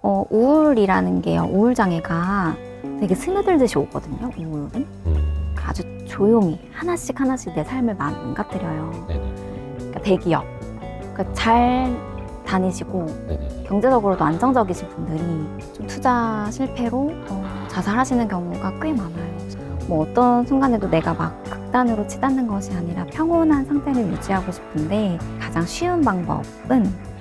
우울이라는 게요. 우울장애가 되게 스며들듯이 오거든요. 우울은 아주 조용히 하나씩 내 삶을 망가뜨려요. 네네. 그러니까 대기업, 그러니까 잘 다니시고 네네. 경제적으로도 안정적이신 분들이 좀 투자 실패로 자살하시는 경우가 꽤 많아요. 뭐 어떤 순간에도 내가 막 극단으로 치닫는 것이 아니라 평온한 상태를 유지하고 싶은데 가장 쉬운 방법은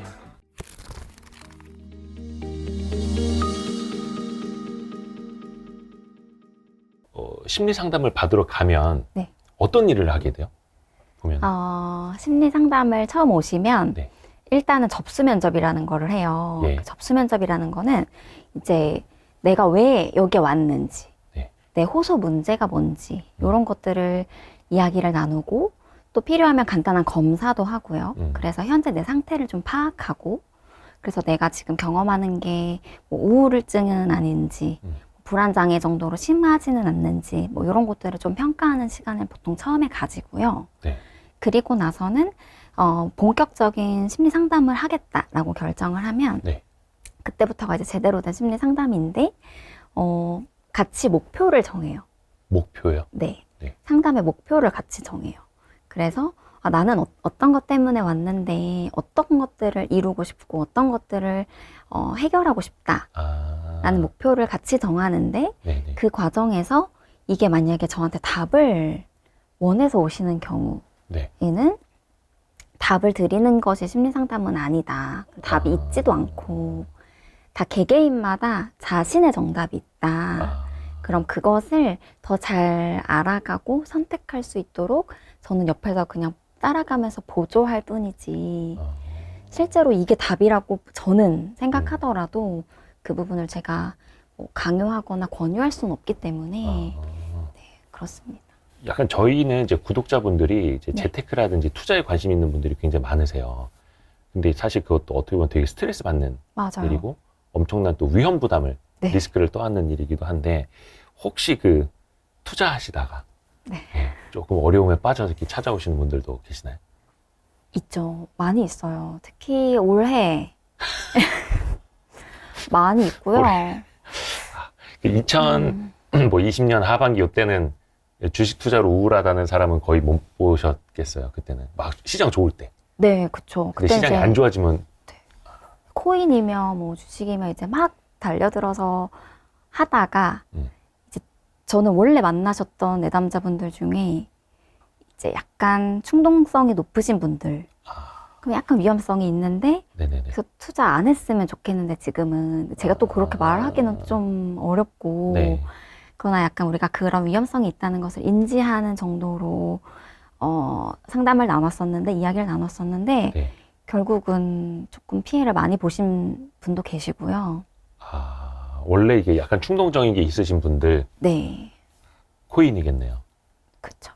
심리 상담을 받으러 가면 네. 어떤 일을 하게 돼요? 보면. 심리 상담을 처음 오시면 네. 일단은 접수 면접이라는 거를 해요. 예. 그 접수 면접이라는 거는 이제 내가 왜 여기에 왔는지, 네. 내 호소 문제가 뭔지 이런 것들을 이야기를 나누고 또 필요하면 간단한 검사도 하고요. 그래서 현재 내 상태를 좀 파악하고 그래서 내가 지금 경험하는 게 뭐 우울증은 아닌지 불안장애 정도로 심하지는 않는지 뭐 이런 것들을 좀 평가하는 시간을 보통 처음에 가지고요. 네. 그리고 나서는 본격적인 심리 상담을 하겠다라고 결정을 하면 네. 그때부터가 이제 제대로 된 심리 상담인데 같이 목표를 정해요. 목표요? 네. 네. 상담의 목표를 같이 정해요. 그래서 나는 어떤 것 때문에 왔는데 어떤 것들을 이루고 싶고 어떤 것들을 해결하고 싶다라는 목표를 같이 정하는데 네네. 그 과정에서 이게 만약에 저한테 답을 원해서 오시는 경우에는 네. 답을 드리는 것이 심리상담은 아니다. 답이 있지도 않고 다 개개인마다 자신의 정답이 있다. 그럼 그것을 더 잘 알아가고 선택할 수 있도록 저는 옆에서 그냥 따라가면서 보조할 뿐이지 실제로 이게 답이라고 저는 생각하더라도 그 부분을 제가 뭐 강요하거나 권유할 수는 없기 때문에 네, 그렇습니다. 약간 저희는 이제 구독자분들이 이제 네. 재테크라든지 투자에 관심 있는 분들이 굉장히 많으세요. 근데 사실 그것도 어떻게 보면 되게 스트레스 받는 맞아요. 일이고 엄청난 또 위험 부담을 네. 리스크를 떠안는 일이기도 한데 혹시 그 투자하시다가 네. 조금 어려움에 빠져서 이렇게 찾아오시는 분들도 계시나요? 있죠. 많이 있어요. 특히 올해 많이 있고요. 올해. 2020년 하반기 이때는 주식 투자로 우울하다는 사람은 거의 못 보셨겠어요. 그때는 막 시장 좋을 때. 네, 그쵸. 근데 그때 시장이 이제 안 좋아지면 코인이며 뭐 주식이며 이제 막 달려들어서 하다가 이제 저는 원래 만나셨던 내담자분들 중에 이제 약간 충동성이 높으신 분들 그럼 약간 위험성이 있는데 네네네. 그래서 투자 안 했으면 좋겠는데 지금은 제가 또 그렇게 말하기는 좀 어렵고 네. 그러나 약간 우리가 그런 위험성이 있다는 것을 인지하는 정도로 상담을 나눴었는데 이야기를 나눴었는데 네. 결국은 조금 피해를 많이 보신 분도 계시고요. 원래 이게 약간 충동적인 게 있으신 분들 네, 코인이겠네요. 그쵸.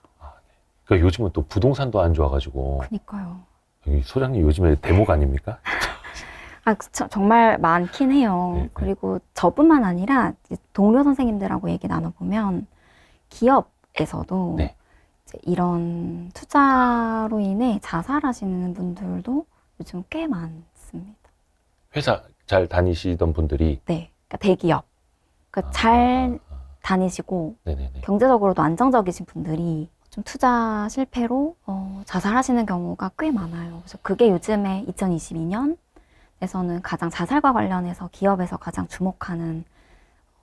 그러니까 요즘은 또 부동산도 안 좋아가지고 그니까요. 여기 소장님 요즘에 대목 아닙니까? 그쵸. 정말 많긴 해요. 네, 네. 그리고 저뿐만 아니라 이제 동료 선생님들하고 얘기 나눠보면 기업에서도 네. 이제 이런 투자로 인해 자살하시는 분들도 요즘 꽤 많습니다. 회사 잘 다니시던 분들이 네, 그러니까 대기업, 그러니까 잘 다니시고 네네네. 경제적으로도 안정적이신 분들이 좀 투자 실패로 자살하시는 경우가 꽤 많아요. 그래서 그게 요즘에 2022년에서는 가장 자살과 관련해서 기업에서 가장 주목하는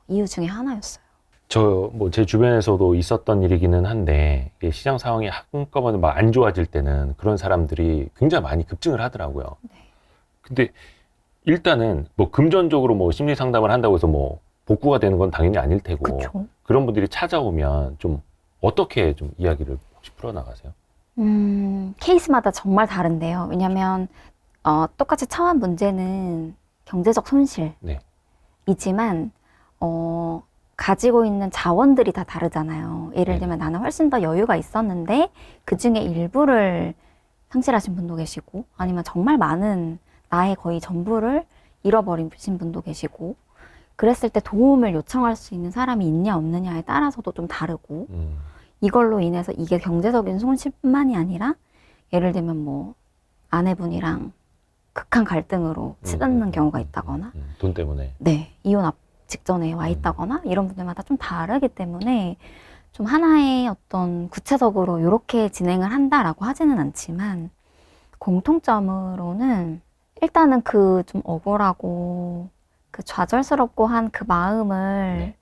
이유 중에 하나였어요. 뭐 제 주변에서도 있었던 일이기는 한데 이게 시장 상황이 한꺼번에 막 안 좋아질 때는 그런 사람들이 굉장히 많이 급증을 하더라고요. 네. 근데 일단은 뭐 금전적으로 뭐 심리 상담을 한다고 해서 뭐 복구가 되는 건 당연히 아닐 테고 그쵸. 그런 분들이 찾아오면 좀 어떻게 좀 이야기를 혹시 풀어나가세요? 케이스마다 정말 다른데요. 왜냐면 똑같이 처한 문제는 경제적 네. 손실이지만 가지고 있는 자원들이 다 다르잖아요. 예를 네. 들면 나는 훨씬 더 여유가 있었는데 그 중에 일부를 상실하신 분도 계시고 아니면 정말 많은 나의 거의 전부를 잃어버리신 분도 계시고 그랬을 때 도움을 요청할 수 있는 사람이 있냐 없느냐에 따라서도 좀 다르고 이걸로 인해서 이게 경제적인 손실뿐만이 아니라 예를 들면 뭐 아내분이랑 극한 갈등으로 치닫는 경우가 있다거나, 돈 때문에. 네, 이혼 앞 직전에 와 있다거나 이런 분들마다 좀 다르기 때문에 좀 하나의 어떤 구체적으로 이렇게 진행을 한다라고 하지는 않지만 공통점으로는 일단은 그 좀 억울하고 그 좌절스럽고 한 그 마음을 네.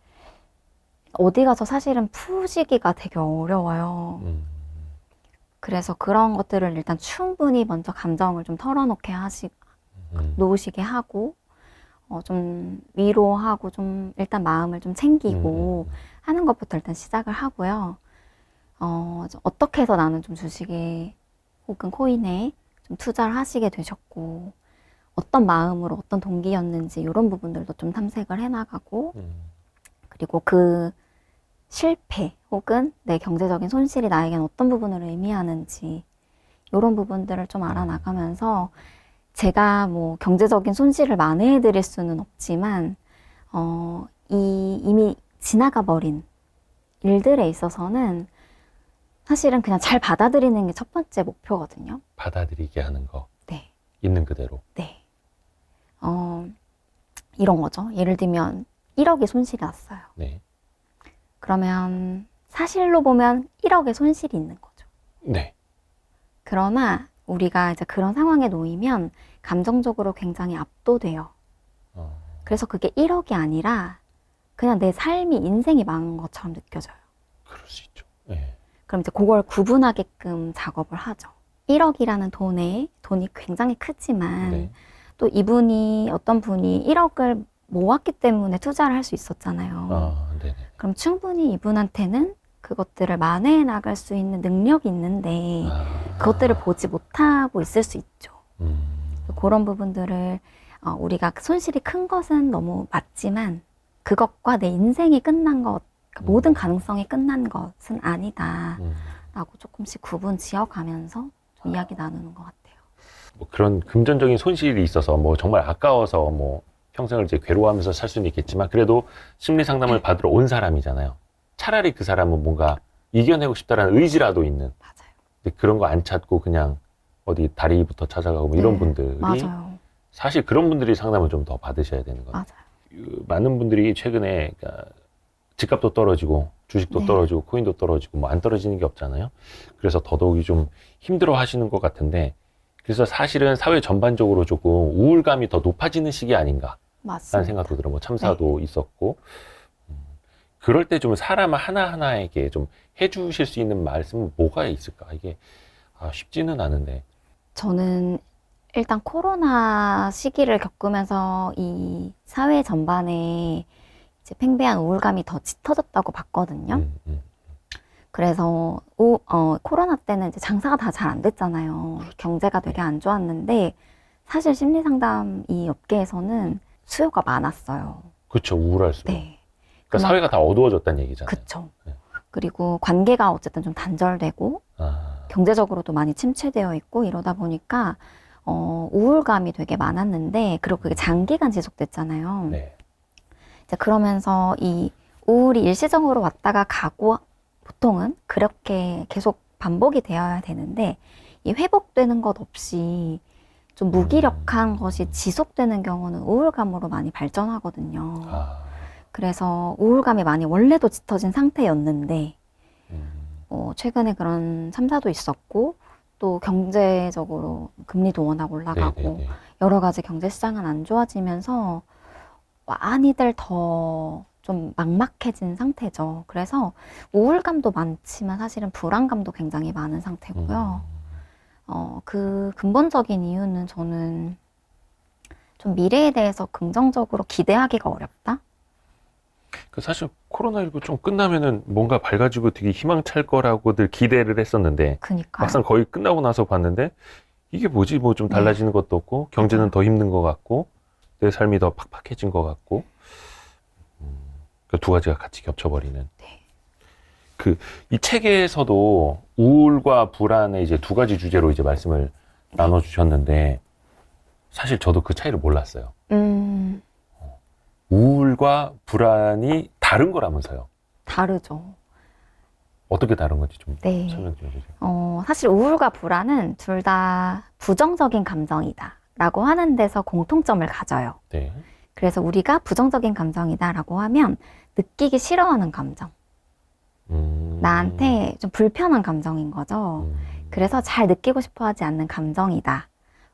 어디 가서 사실은 푸시기가 되게 어려워요. 그래서 그런 것들을 일단 충분히 먼저 감정을 좀 털어놓게 놓으시게 하고, 좀 위로하고 좀 일단 마음을 좀 챙기고 하는 것부터 일단 시작을 하고요. 어떻게 해서 나는 좀 주식에 혹은 코인에 좀 투자를 하시게 되셨고, 어떤 마음으로 어떤 동기였는지 이런 부분들도 좀 탐색을 해나가고, 그리고 그 실패 혹은 내 경제적인 손실이 나에겐 어떤 부분을 의미하는지 이런 부분들을 좀 알아나가면서 제가 뭐 경제적인 손실을 만회해 드릴 수는 없지만 이미 지나가 버린 일들에 있어서는 사실은 그냥 잘 받아들이는 게 첫 번째 목표거든요. 받아들이게 하는 거. 네. 있는 그대로. 네. 이런 거죠. 예를 들면 1억의 손실이 났어요. 네. 그러면 사실로 보면 1억의 손실이 있는 거죠. 네. 그러나 우리가 이제 그런 상황에 놓이면 감정적으로 굉장히 압도돼요. 그래서 그게 1억이 아니라 그냥 내 삶이 인생이 망한 것처럼 느껴져요. 그럴 수 있죠. 네. 그럼 이제 그걸 구분하게끔 작업을 하죠. 1억이라는 돈이 굉장히 크지만 네. 또 어떤 분이 1억을 모았기 때문에 투자를 할 수 있었잖아요. 네네. 그럼 충분히 이분한테는 그것들을 만회해 나갈 수 있는 능력이 있는데 그것들을 보지 못하고 있을 수 있죠. 그런 부분들을 우리가 손실이 큰 것은 너무 맞지만 그것과 내 인생이 끝난 것, 그러니까 모든 가능성이 끝난 것은 아니다 라고 조금씩 구분 지어가면서 좀 이야기 나누는 것 같아요. 뭐 그런 금전적인 손실이 있어서 뭐 정말 아까워서 뭐 평생을 이제 괴로워하면서 살 수는 있겠지만 그래도 심리 상담을 받으러 온 사람이잖아요. 차라리 그 사람은 뭔가 이겨내고 싶다라는 의지라도 있는. 맞아요. 근데 그런 거 안 찾고 그냥 어디 다리부터 찾아가고 뭐 이런 분들이 맞아요. 사실 그런 분들이 상담을 좀 더 받으셔야 되는 거예요. 맞아요. 많은 분들이 최근에 그러니까 집값도 떨어지고 주식도 네. 떨어지고 코인도 떨어지고 뭐 안 떨어지는 게 없잖아요. 그래서 더더욱이 좀 힘들어 하시는 것 같은데 그래서 사실은 사회 전반적으로 조금 우울감이 더 높아지는 시기 아닌가 맞습니다. 라는 생각도 들어요. 뭐 참사도 있었고 그럴 때 좀 사람 하나하나에게 좀 해주실 수 있는 말씀은 뭐가 있을까? 이게 쉽지는 않은데. 저는 일단 코로나 시기를 겪으면서 이 사회 전반에 이제 팽배한 우울감이 더 짙어졌다고 봤거든요. 그래서 코로나 때는 이제 장사가 다 잘 안 됐잖아요. 그렇죠. 경제가 되게 안 좋았는데 사실 심리 상담 이 업계에서는 수요가 많았어요. 그렇죠. 우울할수록. 네. 그러니까 사회가 다 어두워졌다는 얘기잖아요. 그쵸. 네. 그리고 관계가 어쨌든 좀 단절되고 경제적으로도 많이 침체되어 있고 이러다 보니까 우울감이 되게 많았는데 그리고 그게 장기간 지속됐잖아요. 네. 이제 그러면서 이 우울이 일시적으로 왔다가 가고 보통은 그렇게 계속 반복이 되어야 되는데 이 회복되는 것 없이 좀 무기력한 것이 지속되는 경우는 우울감으로 많이 발전하거든요. 그래서 우울감이 많이 원래도 짙어진 상태였는데 최근에 그런 참사도 있었고 또 경제적으로 금리도 워낙 올라가고 네네네. 여러 가지 경제 시장은 안 좋아지면서 많이들 더 좀 막막해진 상태죠. 그래서 우울감도 많지만 사실은 불안감도 굉장히 많은 상태고요. 그 근본적인 이유는 저는 좀 미래에 대해서 긍정적으로 기대하기가 어렵다? 그 사실 코로나19 좀 끝나면은 뭔가 밝아지고 되게 희망찰 거라고들 기대를 했었는데 그니까요. 막상 거의 끝나고 나서 봤는데 이게 뭐지? 뭐 좀 달라지는 것도 없고 경제는 더 힘든 것 같고 내 삶이 더 팍팍해진 것 같고 그 두 가지가 같이 겹쳐버리는. 그 이 책에서도 우울과 불안의 이제 두 가지 주제로 이제 말씀을 나눠주셨는데 사실 저도 그 차이를 몰랐어요. 우울과 불안이 다른 거라면서요. 다르죠. 어떻게 다른 건지 좀 네. 설명 좀 해주세요. 사실 우울과 불안은 둘 다 부정적인 감정이다. 라고 하는 데서 공통점을 가져요. 네. 그래서 우리가 부정적인 감정이다라고 하면 느끼기 싫어하는 감정, 나한테 좀 불편한 감정인 거죠. 그래서 잘 느끼고 싶어 하지 않는 감정이다.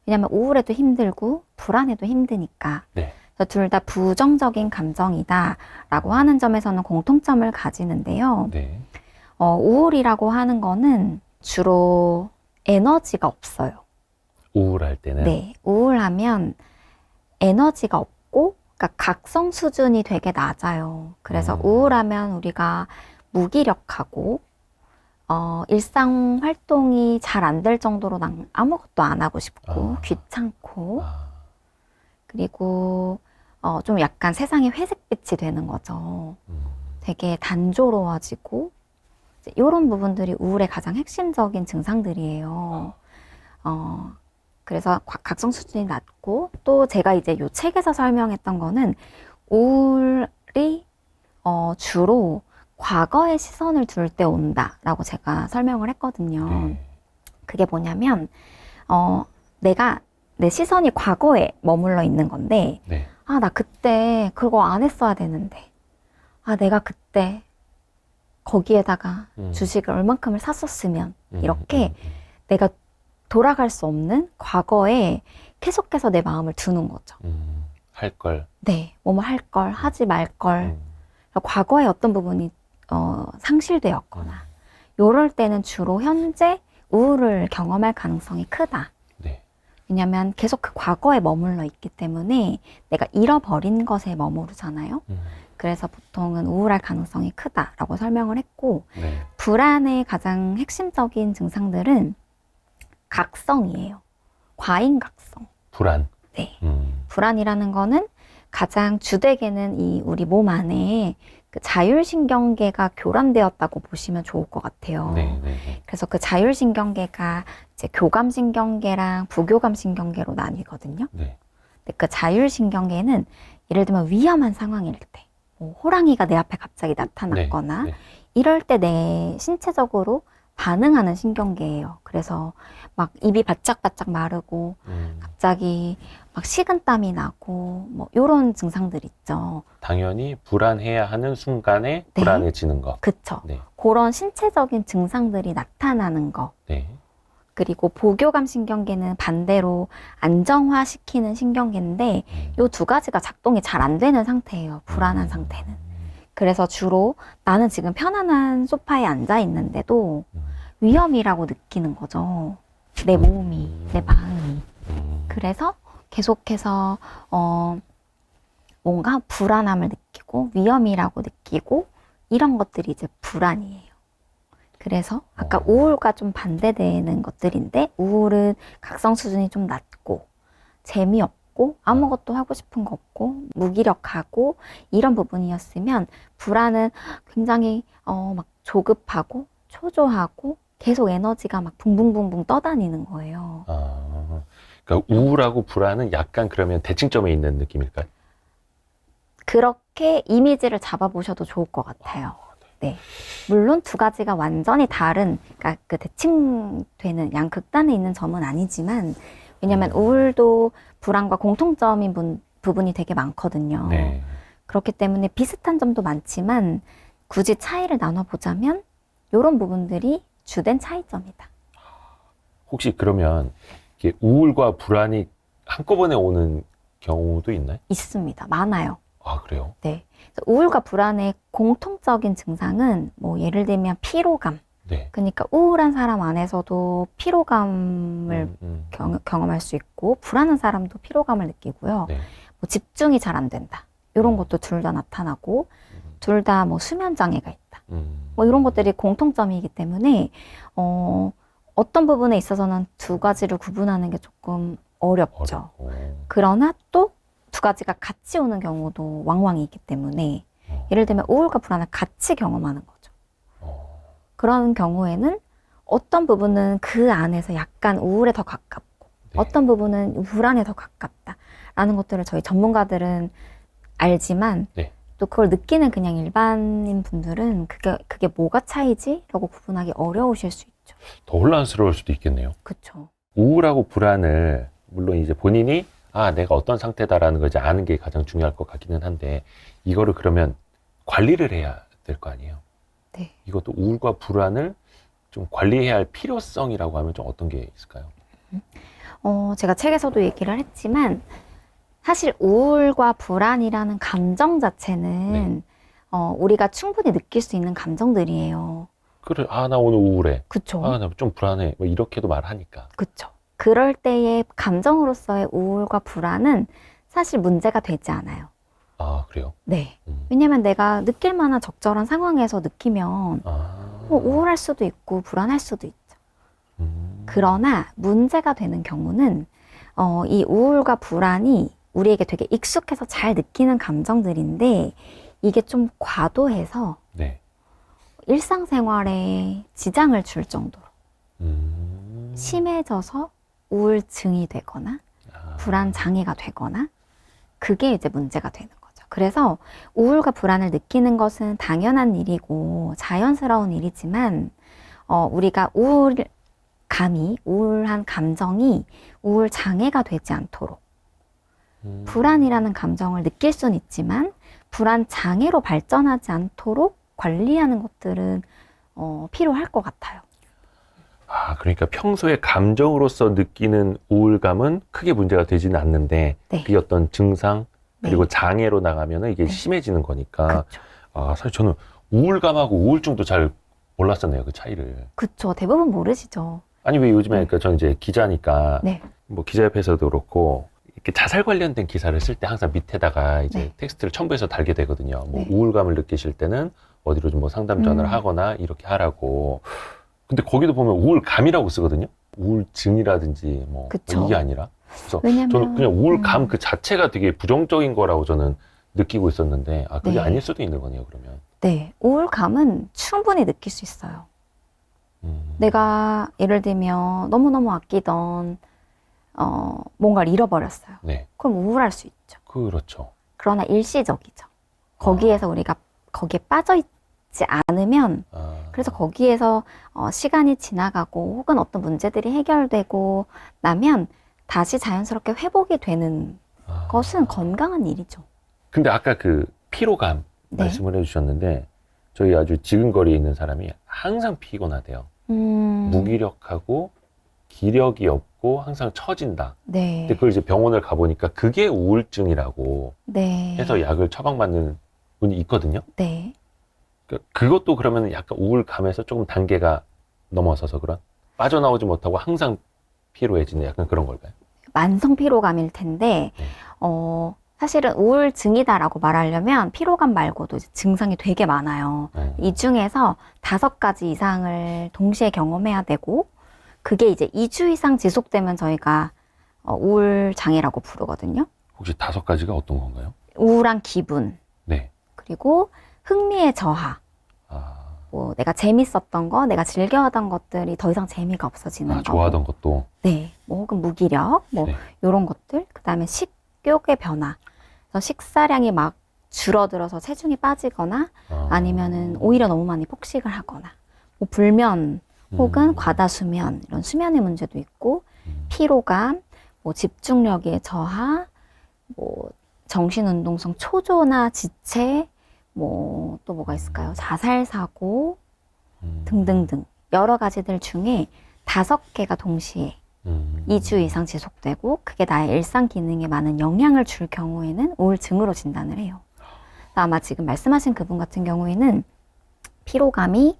왜냐면 우울해도 힘들고 불안해도 힘드니까. 네. 둘 다 부정적인 감정이다라고 하는 점에서는 공통점을 가지는데요. 네. 우울이라고 하는 거는 주로 에너지가 없어요. 우울할 때는. 네, 우울하면 에너지가 없고, 그러니까 각성 수준이 되게 낮아요. 그래서 우울하면 우리가 무기력하고, 일상 활동이 잘 안 될 정도로 난 아무것도 안 하고 싶고, 귀찮고, 그리고 좀 약간 세상이 회색빛이 되는 거죠. 되게 단조로워지고, 이런 부분들이 우울의 가장 핵심적인 증상들이에요. 그래서 각성 수준이 낮고, 또 제가 이제 요 책에서 설명했던 거는 우울이 주로 과거에 시선을 둘 때 온다라고 제가 설명을 했거든요. 네. 그게 뭐냐면 내 시선이 과거에 머물러 있는 건데, 네. 아, 나 그때 그거 안 했어야 되는데, 아, 내가 그때 거기에다가 주식을 얼만큼을 샀었으면, 이렇게 내가 돌아갈 수 없는 과거에 계속해서 내 마음을 두는 거죠. 할 걸. 네, 뭐뭐 할 걸, 하지 말 걸. 과거에 어떤 부분이 상실되었거나, 요럴 때는 주로 현재 우울을 경험할 가능성이 크다. 네. 왜냐면 계속 그 과거에 머물러 있기 때문에 내가 잃어버린 것에 머무르잖아요. 그래서 보통은 우울할 가능성이 크다라고 설명을 했고, 네. 불안의 가장 핵심적인 증상들은 각성이에요. 과잉각성. 불안. 네. 불안이라는 거는 가장 주되게는 이 우리 몸 안에 그 자율신경계가 교란되었다고 보시면 좋을 것 같아요. 네, 네. 그래서 그 자율신경계가 이제 교감신경계랑 부교감신경계로 나뉘거든요. 네. 근데 그 자율신경계는 예를 들면 위험한 상황일 때, 뭐 호랑이가 내 앞에 갑자기 나타났거나 네. 이럴 때 내 신체적으로 반응하는 신경계예요. 그래서 막 입이 바짝바짝 마르고 갑자기 막 식은땀이 나고 뭐 이런 증상들 있죠. 당연히 불안해야 하는 순간에 네. 불안해지는 거. 그쵸. 네. 그런 신체적인 증상들이 나타나는 거. 네. 그리고 보교감 신경계는 반대로 안정화시키는 신경계인데 이 두 가지가 작동이 잘 안 되는 상태예요. 불안한 상태는. 그래서 주로 나는 지금 편안한 소파에 앉아 있는데도 위험이라고 느끼는 거죠. 내 몸이, 내 마음이. 그래서 계속해서 뭔가 불안함을 느끼고 위험이라고 느끼고 이런 것들이 이제 불안이에요. 그래서 아까 우울과 좀 반대되는 것들인데, 우울은 각성 수준이 좀 낮고 재미없고 아무것도 하고 싶은 거 없고 무기력하고 이런 부분이었으면, 불안은 굉장히 막 조급하고 초조하고 계속 에너지가 막 붕붕붕붕 떠다니는 거예요. 그러니까 우울하고 불안은 약간 그러면 대칭점에 있는 느낌일까요? 그렇게 이미지를 잡아보셔도 좋을 것 같아요. 네. 물론 두 가지가 완전히 다른, 그러니까 그 대칭되는 양극단에 있는 점은 아니지만, 왜냐면 우울도 불안과 공통점인 부분이 되게 많거든요. 네. 그렇기 때문에 비슷한 점도 많지만 굳이 차이를 나눠보자면 이런 부분들이 주된 차이점이다. 혹시 그러면 이게 우울과 불안이 한꺼번에 오는 경우도 있나요? 있습니다. 많아요. 아, 그래요? 네. 그래서 우울과 불안의 공통적인 증상은 뭐 예를 들면 피로감. 네. 그러니까 우울한 사람 안에서도 피로감을 경험할 수 있고, 불안한 사람도 피로감을 느끼고요. 네. 뭐 집중이 잘 안 된다. 이런 것도 둘 다 나타나고, 둘 다 뭐 수면 장애가 있다. 뭐 이런 것들이 공통점이기 때문에 어떤 부분에 있어서는 두 가지를 구분하는 게 조금 어렵죠. 그러나 또 두 가지가 같이 오는 경우도 왕왕이 있기 때문에, 예를 들면 우울과 불안을 같이 경험하는 거죠. 그런 경우에는 어떤 부분은 그 안에서 약간 우울에 더 가깝고, 네. 어떤 부분은 불안에 더 가깝다라는 것들을 저희 전문가들은 알지만, 네. 또 그걸 느끼는 그냥 일반인 분들은 그게 뭐가 차이지? 라고 구분하기 어려우실 수 있죠. 더 혼란스러울 수도 있겠네요. 그쵸. 우울하고 불안을 물론 이제 본인이 내가 어떤 상태다라는 걸 이제 아는 게 가장 중요할 것 같기는 한데 이거를 그러면 관리를 해야 될 거 아니에요. 네. 이것도 우울과 불안을 좀 관리해야 할 필요성이라고 하면 좀 어떤 게 있을까요? 제가 책에서도 얘기를 했지만 사실 우울과 불안이라는 감정 자체는 우리가 충분히 느낄 수 있는 감정들이에요. 그래, 나 오늘 우울해. 그쵸? 나 좀 불안해. 뭐 이렇게도 말하니까. 그쵸? 그럴 때의 감정으로서의 우울과 불안은 사실 문제가 되지 않아요. 그래요? 네. 왜냐면 내가 느낄 만한 적절한 상황에서 느끼면 우울할 수도 있고 불안할 수도 있죠. 그러나 문제가 되는 경우는 이 우울과 불안이 우리에게 되게 익숙해서 잘 느끼는 감정들인데 이게 좀 과도해서 네. 일상생활에 지장을 줄 정도로 심해져서 우울증이 되거나 불안 장애가 되거나 그게 이제 문제가 되는 거죠. 그래서 우울과 불안을 느끼는 것은 당연한 일이고 자연스러운 일이지만 우리가 우울한 감정이 우울 장애가 되지 않도록 불안이라는 감정을 느낄 수는 있지만 불안 장애로 발전하지 않도록 관리하는 것들은 필요할 것 같아요. 그러니까 평소에 감정으로서 느끼는 우울감은 크게 문제가 되지는 않는데 네. 그게 어떤 증상 그리고 네. 장애로 나가면 이게 네. 심해지는 거니까. 그쵸. 사실 저는 우울감하고 우울증도 잘 몰랐었네요, 그 차이를. 그쵸. 대부분 모르시죠. 아니 왜 요즘에 그러니까 저는 이제 기자니까 네. 뭐 기자협회에서도 그렇고 이렇게 자살 관련된 기사를 쓸 때 항상 밑에다가 이제 네. 텍스트를 첨부해서 달게 되거든요. 뭐 네. 우울감을 느끼실 때는 어디로 좀 뭐 상담 전화를 하거나 이렇게 하라고. 근데 거기도 보면 우울감이라고 쓰거든요. 우울증이라든지 뭐 그쵸. 이게 아니라. 그래서 왜냐면 저는 그냥 우울감 그 자체가 되게 부정적인 거라고 저는 느끼고 있었는데 그게 네. 아닐 수도 있는 거네요, 그러면. 네. 우울감은 충분히 느낄 수 있어요. 내가 예를 들면 너무너무 아끼던 뭔가를 잃어버렸어요. 네. 그럼 우울할 수 있죠. 그렇죠. 그러나 일시적이죠. 거기에서 우리가 거기에 빠져 있지 않으면 그래서 거기에서 시간이 지나가고 혹은 어떤 문제들이 해결되고 나면 다시 자연스럽게 회복이 되는 것은 건강한 일이죠. 근데 아까 그 피로감 네. 말씀을 해주셨는데 저희 아주 지근거리에 있는 사람이 항상 피곤하대요. 무기력하고 기력이 없고 항상 처진다. 네. 근데 그걸 이제 병원을 가보니까 그게 우울증이라고 네. 해서 약을 처방받는 분이 있거든요. 네. 그것도 그러면 약간 우울감에서 조금 단계가 넘어서서 그런 빠져나오지 못하고 항상 피로해지는 약간 그런 걸까요? 만성 피로감일 텐데 네. 사실은 우울증이다라고 말하려면 피로감 말고도 이제 증상이 되게 많아요. 이 중에서 5가지 이상을 동시에 경험해야 되고 그게 이제 2주 이상 지속되면 저희가 우울 장애라고 부르거든요. 혹시 5가지가 어떤 건가요? 우울한 기분, 네. 그리고 흥미의 저하, 뭐 내가 재밌었던 거, 내가 즐겨하던 것들이 더 이상 재미가 없어지는 거, 좋아하던 것도. 네, 뭐 혹은 무기력, 뭐 네. 이런 것들, 그 다음에 식욕의 변화, 그래서 식사량이 막 줄어들어서 체중이 빠지거나 아니면은 오히려 너무 많이 폭식을 하거나, 뭐 불면 혹은 과다 수면 이런 수면의 문제도 있고 피로감, 뭐 집중력의 저하, 뭐 정신운동성 초조나 지체, 뭐 또 뭐가 있을까요? 자살 사고 등등등 여러 가지들 중에 5개가 동시에 2주 이상 지속되고 그게 나의 일상 기능에 많은 영향을 줄 경우에는 우울증으로 진단을 해요. 아마 지금 말씀하신 그분 같은 경우에는 피로감이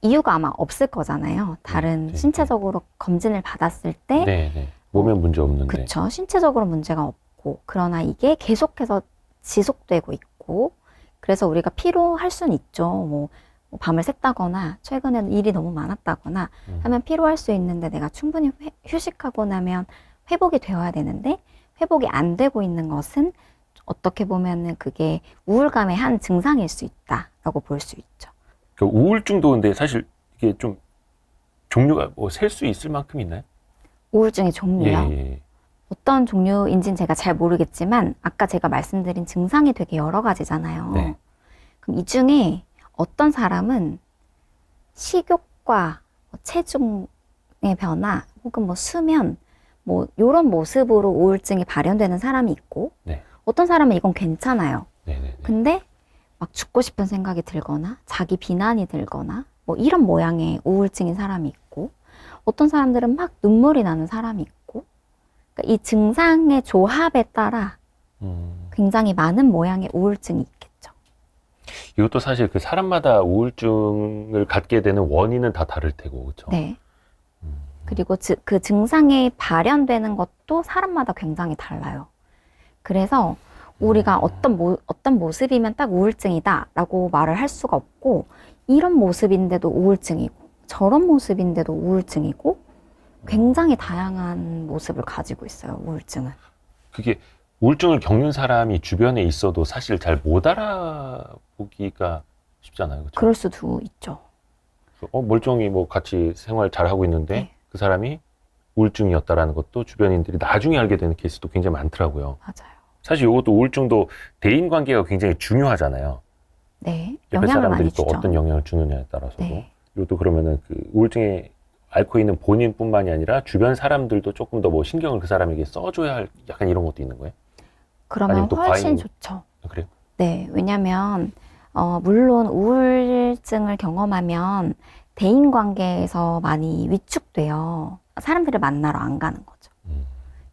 이유가 아마 없을 거잖아요. 다른 네. 신체적으로 검진을 받았을 때 네. 몸에 문제 없는데. 그쵸. 신체적으로 문제가 없고 그러나 이게 계속해서 지속되고 있고 그래서 우리가 피로할 수는 있죠. 뭐 밤을 샜다거나 최근에는 일이 너무 많았다거나 하면 피로할 수 있는데 내가 충분히 휴식하고 나면 회복이 되어야 되는데 회복이 안 되고 있는 것은 어떻게 보면은 그게 우울감의 한 증상일 수 있다라고 볼 수 있죠. 그 우울증도 근데 사실 이게 좀 종류가 뭐 셀 수 있을 만큼 있나요? 우울증의 종류요? 예. 어떤 종류인지는 제가 잘 모르겠지만 아까 제가 말씀드린 증상이 되게 여러 가지잖아요. 네. 그럼 이 중에 어떤 사람은 식욕과 체중의 변화 혹은 뭐 수면 뭐 이런 모습으로 우울증이 발현되는 사람이 있고 네. 어떤 사람은 이건 괜찮아요. 네네네. 근데 막 죽고 싶은 생각이 들거나 자기 비난이 들거나 뭐 이런 모양의 우울증인 사람이 있고 어떤 사람들은 막 눈물이 나는 사람이 있고 그러니까 이 증상의 조합에 따라 굉장히 많은 모양의 우울증이 있겠죠. 이것도 사실 그 사람마다 우울증을 갖게 되는 원인은 다 다를 테고, 그렇죠? 네. 그리고 그 증상이 발현되는 것도 사람마다 굉장히 달라요. 그래서 우리가 어떤 모습이면 딱 우울증이다라고 말을 할 수가 없고 이런 모습인데도 우울증이고 저런 모습인데도 우울증이고 굉장히 다양한 모습을 가지고 있어요, 우울증은. 그게 우울증을 겪는 사람이 주변에 있어도 사실 잘 못 알아보기가 쉽잖아요, 그렇죠? 그럴 수도 있죠. 멀쩡히 뭐 같이 생활 잘 하고 있는데 네. 그 사람이 우울증이었다라는 것도 주변인들이 나중에 알게 되는 케이스도 굉장히 많더라고요. 맞아요. 사실 이것도 우울증도 대인 관계가 굉장히 중요하잖아요. 네. 옆에 영향을 사람들이 많이 또 주죠. 어떤 영향을 주느냐에 따라서도. 네. 이것도 그러면은 그 우울증에 앓고 있는 본인뿐만이 아니라 주변 사람들도 조금 더 뭐 신경을 그 사람에게 써줘야 할 약간 이런 것도 있는 거예요? 그러면 아니면 또 훨씬 과잉- 좋죠. 그래요? 네. 왜냐면 물론 우울증을 경험하면 대인 관계에서 많이 위축돼요. 사람들을 만나러 안 가는 거죠.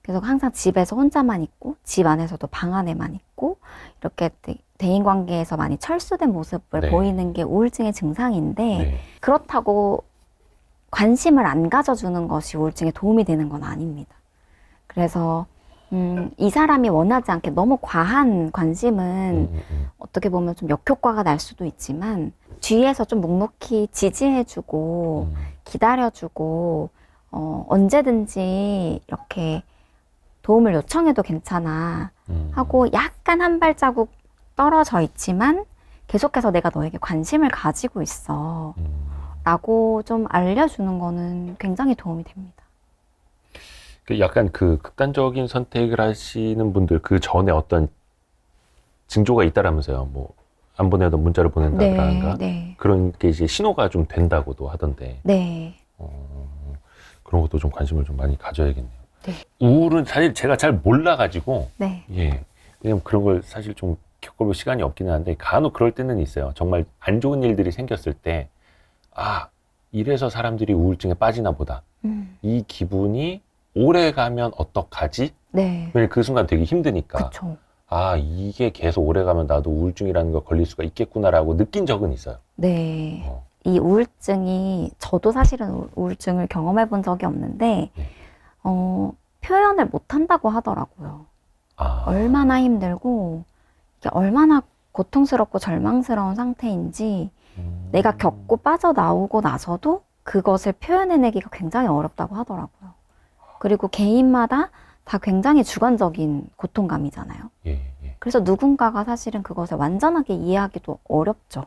그래서 항상 집에서 혼자만 있고 집 안에서도 방 안에만 있고 이렇게 대인 관계에서 많이 철수된 모습을 네. 보이는 게 우울증의 증상인데 네. 그렇다고 관심을 안 가져주는 것이 우울증에 도움이 되는 건 아닙니다. 그래서 이 사람이 원하지 않게 너무 과한 관심은 어떻게 보면 좀 역효과가 날 수도 있지만 뒤에서 좀 묵묵히 지지해주고 기다려주고 언제든지 이렇게 도움을 요청해도 괜찮아 하고 약간 한 발자국 떨어져 있지만 계속해서 내가 너에게 관심을 가지고 있어 라고 좀 알려주는 거는 굉장히 도움이 됩니다. 약간 그 극단적인 선택을 하시는 분들 그 전에 어떤 징조가 있다라면서요. 뭐 안 보내던 문자를 보낸다든가 네. 그런 게 이제 신호가 좀 된다고도 하던데 네. 그런 것도 좀 관심을 좀 많이 가져야겠네요. 네. 우울은 사실 제가 잘 몰라가지고 네. 예 왜냐면 그런 걸 사실 좀 겪어볼 시간이 없기는 한데 간혹 그럴 때는 있어요. 정말 안 좋은 일들이 생겼을 때 아 이래서 사람들이 우울증에 빠지나 보다. 이 기분이 오래 가면 어떡하지? 네. 왜냐면 그 순간 되게 힘드니까. 그쵸. 아, 이게 계속 오래 가면 나도 우울증이라는 걸 걸릴 수가 있겠구나라고 느낀 적은 있어요. 네. 이 우울증이 저도 사실은 우울증을 경험해 본 적이 없는데 네. 표현을 못 한다고 하더라고요. 아, 얼마나 힘들고 이게 얼마나 고통스럽고 절망스러운 상태인지 내가 겪고 빠져나오고 나서도 그것을 표현해내기가 굉장히 어렵다고 하더라고요. 그리고 개인마다 다 굉장히 주관적인 고통감이잖아요. 예, 예. 그래서 누군가가 사실은 그것을 완전하게 이해하기도 어렵죠.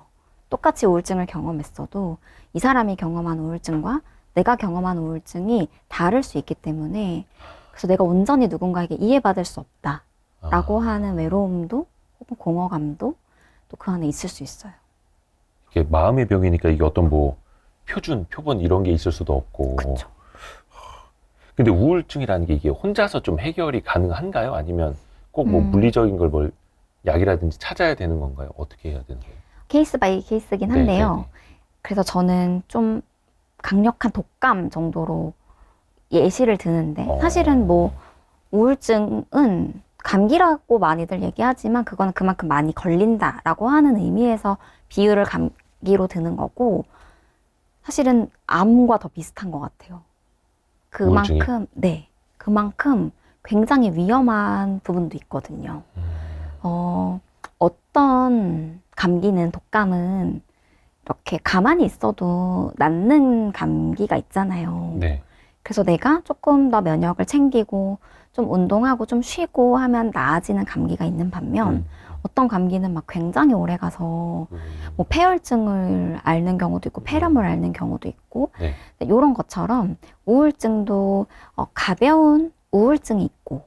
똑같이 우울증을 경험했어도 이 사람이 경험한 우울증과 내가 경험한 우울증이 다를 수 있기 때문에 그래서 내가 온전히 누군가에게 이해받을 수 없다라고 하는 외로움도 혹은 공허감도 또 그 안에 있을 수 있어요. 이게 마음의 병이니까 이게 어떤 뭐 표본 이런 게 있을 수도 없고. 그렇죠. 근데 우울증이라는 게 이게 혼자서 좀 해결이 가능한가요? 아니면 꼭 뭐 물리적인 걸 뭘 약이라든지 찾아야 되는 건가요? 어떻게 해야 되는 거예요? 케이스 바이 케이스긴 네, 한데요. 네, 네. 그래서 저는 좀 강력한 독감 정도로 예시를 드는데 사실은 뭐 우울증은 감기라고 많이들 얘기하지만 그거는 그만큼 많이 걸린다라고 하는 의미에서 비유를 감기로 드는 거고 사실은 암과 더 비슷한 것 같아요. 그만큼 네, 그만큼 굉장히 위험한 부분도 있거든요. 어떤 감기는 독감은 이렇게 가만히 있어도 낫는 감기가 있잖아요. 네. 그래서 내가 조금 더 면역을 챙기고 좀 운동하고 좀 쉬고 하면 나아지는 감기가 있는 반면 어떤 감기는 막 굉장히 오래 가서 뭐 폐혈증을 앓는 경우도 있고 폐렴을 앓는 경우도 있고 네. 이런 것처럼 우울증도 가벼운 우울증이 있고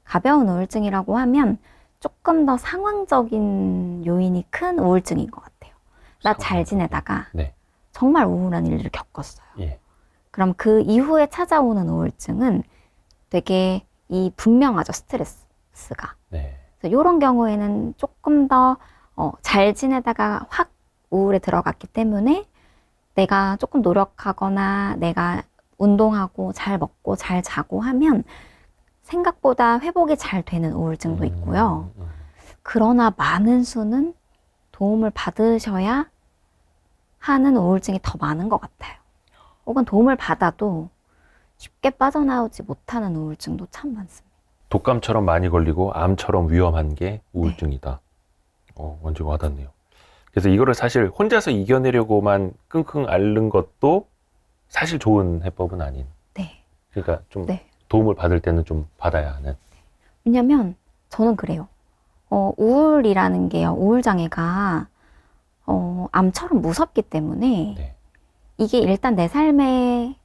가벼운 우울증이라고 하면 조금 더 상황적인 요인이 큰 우울증인 것 같아요. 나 잘 지내다가 네. 정말 우울한 일을 겪었어요. 예. 그럼 그 이후에 찾아오는 우울증은 되게 이 분명하죠, 스트레스가. 네. 그래서 이런 경우에는 조금 더 잘 지내다가 확 우울에 들어갔기 때문에 내가 조금 노력하거나 내가 운동하고 잘 먹고 잘 자고 하면 생각보다 회복이 잘 되는 우울증도 있고요. 그러나 많은 수는 도움을 받으셔야 하는 우울증이 더 많은 것 같아요. 혹은 도움을 받아도 쉽게 빠져나오지 못하는 우울증도 참 많습니다. 독감처럼 많이 걸리고 암처럼 위험한 게 우울증이다. 완전 와닿네요. 그래서 이거를 사실 혼자서 이겨내려고만 끙끙 앓는 것도 사실 좋은 해법은 아닌. 네. 그러니까 좀 네. 도움을 받을 때는 좀 받아야 하는. 왜냐면 저는 그래요. 우울이라는 게요, 우울장애가 암처럼 무섭기 때문에 네. 이게 일단 내 삶에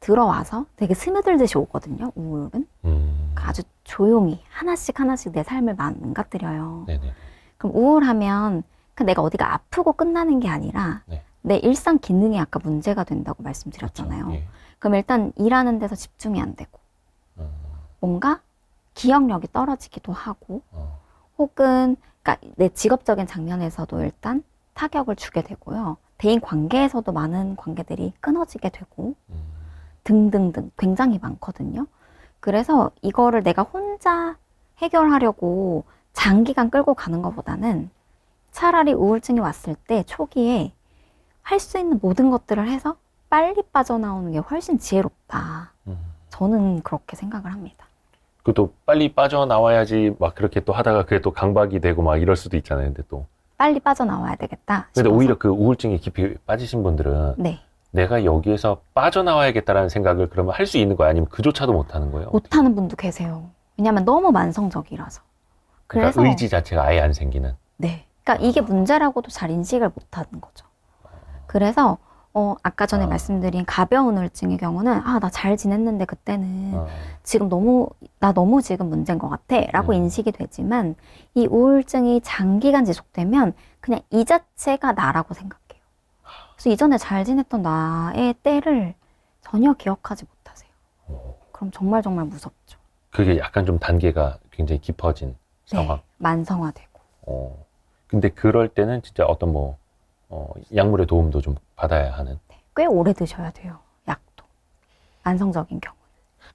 들어와서 되게 스며들듯이 오거든요, 우울은. 아주 조용히 하나씩 하나씩 내 삶을 망가뜨려요. 네네. 그럼 우울하면 내가 어디가 아프고 끝나는 게 아니라 네. 내 일상 기능이 아까 문제가 된다고 말씀드렸잖아요. 그렇죠. 예. 그럼 일단 일하는 데서 집중이 안 되고 뭔가 기억력이 떨어지기도 하고 혹은 그러니까 내 직업적인 장면에서도 일단 타격을 주게 되고요. 대인 관계에서도 많은 관계들이 끊어지게 되고 등등등 굉장히 많거든요. 그래서 이거를 내가 혼자 해결하려고 장기간 끌고 가는 것보다는 차라리 우울증이 왔을 때 초기에 할 수 있는 모든 것들을 해서 빨리 빠져나오는 게 훨씬 지혜롭다. 저는 그렇게 생각을 합니다. 그것도 빨리 빠져나와야지 막 그렇게 또 하다가 그게 또 강박이 되고 막 이럴 수도 있잖아요. 근데 또. 빨리 빠져나와야 되겠다 근데 싶어서. 오히려 그 우울증에 깊이 빠지신 분들은 네. 내가 여기에서 빠져나와야겠다라는 생각을 그러면 할 수 있는 거예요? 아니면 그조차도 못 하는 거예요? 못하는 분도 계세요. 왜냐하면 너무 만성적이라서. 그러니까 그래서 의지 자체가 아예 안 생기는. 네. 그러니까 이게 문제라고도 잘 인식을 못하는 거죠. 그래서 아까 전에 말씀드린 가벼운 우울증의 경우는 나 잘 지냈는데 그때는 지금 나 너무 지금 문제인 것 같아 라고 인식이 되지만 이 우울증이 장기간 지속되면 그냥 이 자체가 나라고 생각해요. 그래서 이전에 잘 지냈던 나의 때를 전혀 기억하지 못하세요. 그럼 정말 정말 무섭죠. 그게 약간 좀 단계가 굉장히 깊어진 상황. 네, 만성화되고. 근데 그럴 때는 진짜 어떤 약물의 도움도 좀 받아야 하는. 꽤 오래 드셔야 돼요. 약도. 만성적인 경우.